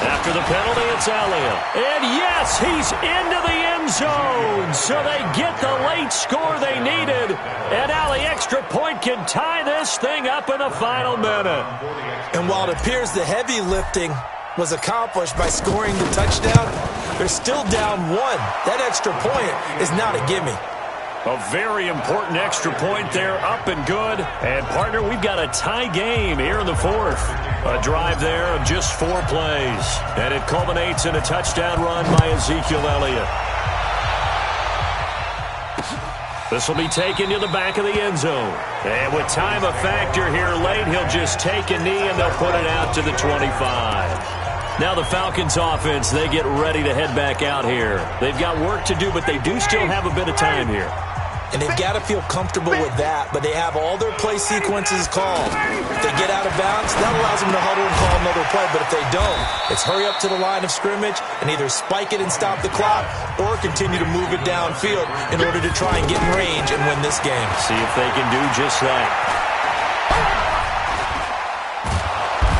After the penalty, it's Elliott. And yes, he's into the end zone. So they get the late score they needed. And now the extra point can tie this thing up in the final minute. And while it appears the heavy lifting was accomplished by scoring the touchdown, they're still down 1. That extra point is not a gimme. A very important extra point there, up and good. And, partner, we've got a tie game here in the 4th. A drive there of just 4 plays. And it culminates in a touchdown run by Ezekiel Elliott. This will be taken to the back of the end zone. And with time a factor here late, he'll just take a knee and they'll put it out to the 25. Now the Falcons offense, they get ready to head back out here. They've got work to do, but they do still have a bit of time here. And they've got to feel comfortable with that, but they have all their play sequences called. If they get out of bounds, that allows them to huddle and call another play, but if they don't, it's hurry up to the line of scrimmage and either spike it and stop the clock or continue to move it downfield in order to try and get in range and win this game. See if they can do just that.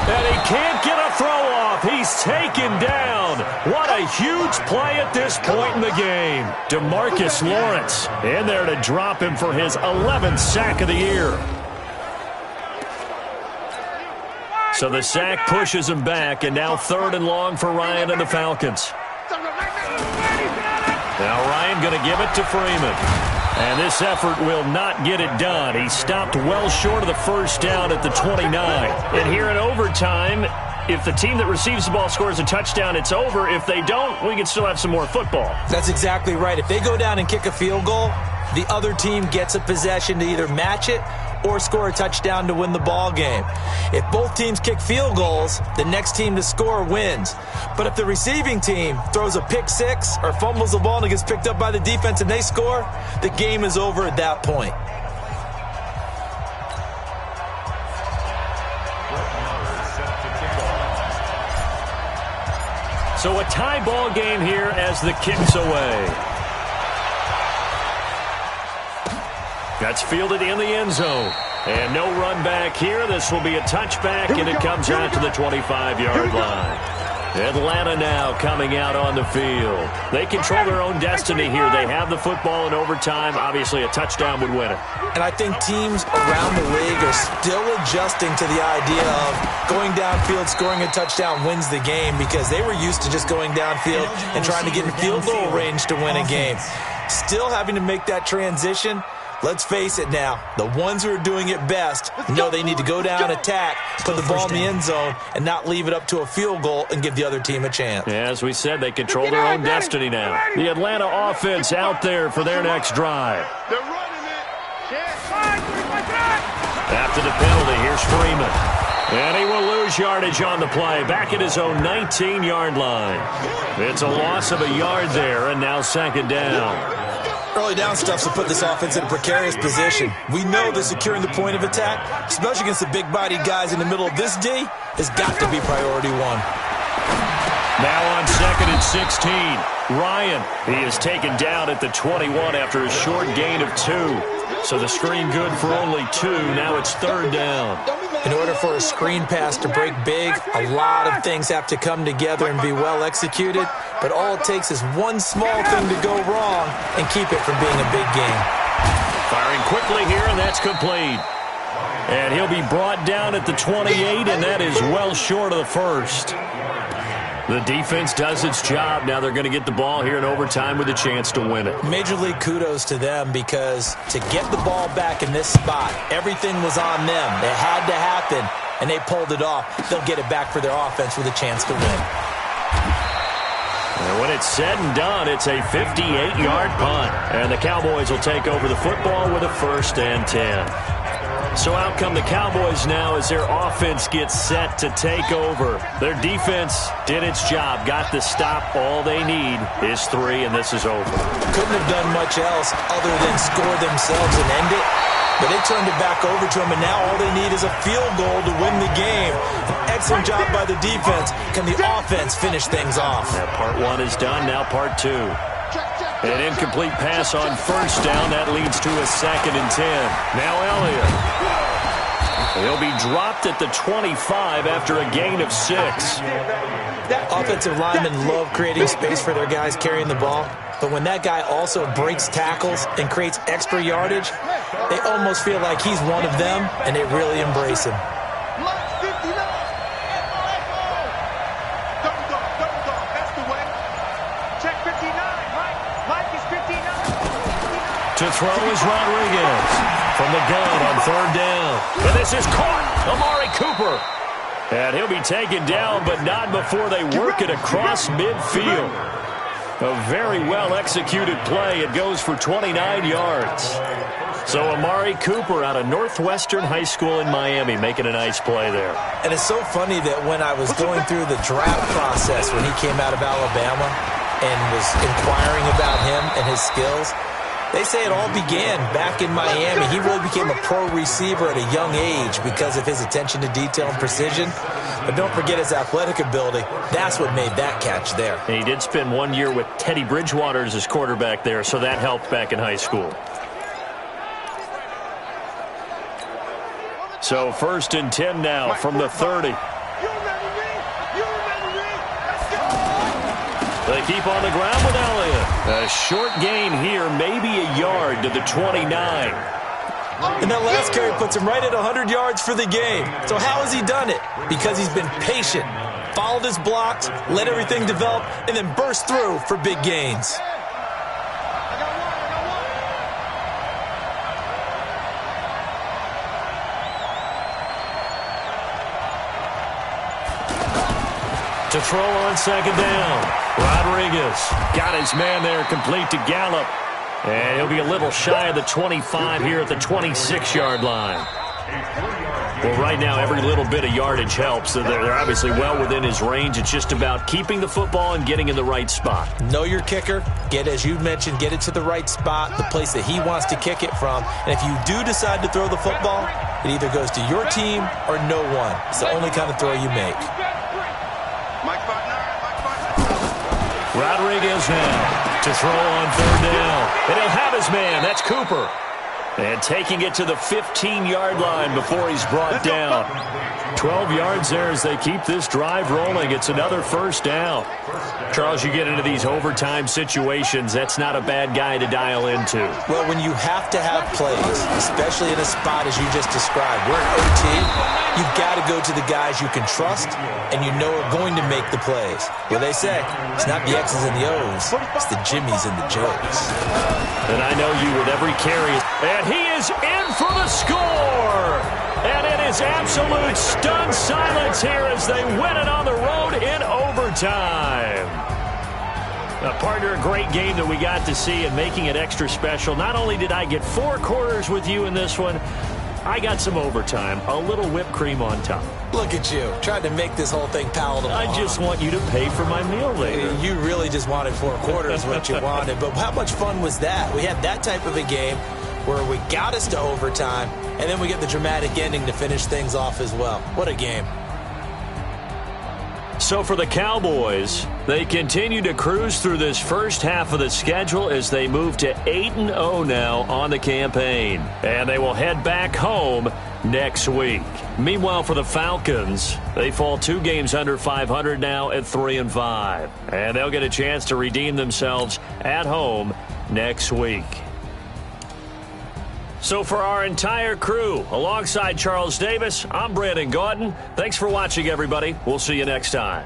And he can't get a throw off. He's taken down. What a huge play at this point in the game. DeMarcus Lawrence in there to drop him for his 11th sack of the year. So the sack pushes him back, and now 3rd and long for Ryan and the Falcons. Now Ryan going to give it to Freeman. And this effort will not get it done. He stopped well short of the 1st down at the 29. And here in overtime, if the team that receives the ball scores a touchdown, it's over. If they don't, we can still have some more football. That's exactly right. If they go down and kick a field goal, the other team gets a possession to either match it or score a touchdown to win the ball game. If both teams kick field goals, the next team to score wins. But if the receiving team throws a pick 6 or fumbles the ball and it gets picked up by the defense and they score, the game is over at that point. So a tie ball game here as the kick's away. That's fielded in the end zone. And no run back here. This will be a touchback, and it comes out to the 25-yard line. Atlanta now coming out on the field. They control their own destiny here. They have the football in overtime. Obviously, a touchdown would win it. And I think teams around the league are still adjusting to the idea of going downfield, scoring a touchdown wins the game, because they were used to just going downfield and trying to get in field goal range to win a game. Still having to make that transition. Let's face it now, the ones who are doing it best know they need to go down, attack, put the ball in the end zone, and not leave it up to a field goal and give the other team a chance. Yeah, as we said, they control their own destiny now. The Atlanta offense out there for their next drive. They're running it. After the penalty, here's Freeman. And he will lose yardage on the play, back at his own 19-yard line. It's a loss of a yard there, and now second down. Early down stuff's to put this offense in a precarious position. We know that securing the point of attack, especially against the big-bodied guys in the middle of this D, has got to be priority one. Now on second and 16, Ryan. He is taken down at the 21 after a short gain of 2. So the screen good for only 2. Now it's third down. In order for a screen pass to break big, a lot of things have to come together and be well executed. But all it takes is one small thing to go wrong and keep it from being a big game. Firing quickly here, and that's complete. And he'll be brought down at the 28, and that is well short of the first. The defense does its job. Now they're going to get the ball here in overtime with a chance to win it. Major league kudos to them, because to get the ball back in this spot, everything was on them. It had to happen, and they pulled it off. They'll get it back for their offense with a chance to win. And when it's said and done, it's a 58-yard punt. And the Cowboys will take over the football with a 1st and 10. So out come the Cowboys now as their offense gets set to take over. Their defense did its job, got the stop. All they need is 3, and this is over. Couldn't have done much else other than score themselves and end it. But they turned it back over to them, and now all they need is a field goal to win the game. An excellent job by the defense. Can the offense finish things off? Now part 1 is done, now part 2. An incomplete pass on first down. That leads to a 2nd and 10. Now Elliott. He'll be dropped at the 25 after a gain of 6. Offensive linemen love creating space for their guys carrying the ball. But when that guy also breaks tackles and creates extra yardage, they almost feel like he's one of them, and they really embrace him. To throw is Rodriguez from the gun on third down. And this is caught. Amari Cooper. And he'll be taken down, but not before they work it across midfield. A very well-executed play. It goes for 29 yards. So Amari Cooper out of Northwestern High School in Miami making a nice play there. And it's so funny that when I was going through the draft process when he came out of Alabama and was inquiring about him and his skills, they say it all began back in Miami. He really became a pro receiver at a young age because of his attention to detail and precision. But don't forget his athletic ability. That's what made that catch there. And he did spend 1 year with Teddy Bridgewater as his quarterback there, so that helped back in high school. So 1st and 10 now from the 30. They keep on the ground with Elliott. A short gain here, maybe a yard to the 29. And that last carry puts him right at 100 yards for the game. So how has he done it? Because he's been patient, followed his blocks, let everything develop, and then burst through for big gains. To throw on second down. Rodriguez got his man there, complete to Gallup. And he'll be a little shy of the 25 here at the 26-yard line. Well, right now, every little bit of yardage helps. They're obviously well within his range. It's just about keeping the football and getting in the right spot. Know your kicker. Get, as you mentioned, get it to the right spot, the place that he wants to kick it from. And if you do decide to throw the football, it either goes to your team or no one. It's the only kind of throw you make. Rodriguez now to throw on third down. And he'll have his man. That's Cooper. And taking it to the 15-yard line before he's brought down. 12 yards there as they keep this drive rolling. It's another first down. Charles, you get into these overtime situations, that's not a bad guy to dial into. Well, when you have to have plays, especially in a spot as you just described, we're in OT, you've got to go to the guys you can trust and you know are going to make the plays. Well, they say it's not the X's and the O's, it's the Jimmies and the Joes. And I know you with every carry. And he is in for the score. And it is absolute stunned silence here as they win it on the road in overtime. Partner, a great game that we got to see and making it extra special. Not only did I get 4 quarters with you in this one, I got some overtime, a little whipped cream on top. Look at you, trying to make this whole thing palatable. I just want you to pay for my meal later. You really just wanted 4 quarters what you wanted. But how much fun was that? We had that type of a game where we got us to overtime, and then we get the dramatic ending to finish things off as well. What a game. So for the Cowboys, they continue to cruise through this first half of the schedule as they move to 8-0 now on the campaign. And they will head back home next week. Meanwhile, for the Falcons, they fall 2 games under 500 now at 3-5. And they'll get a chance to redeem themselves at home next week. So for our entire crew, alongside Charles Davis, I'm Brandon Gautin. Thanks for watching, everybody. We'll see you next time.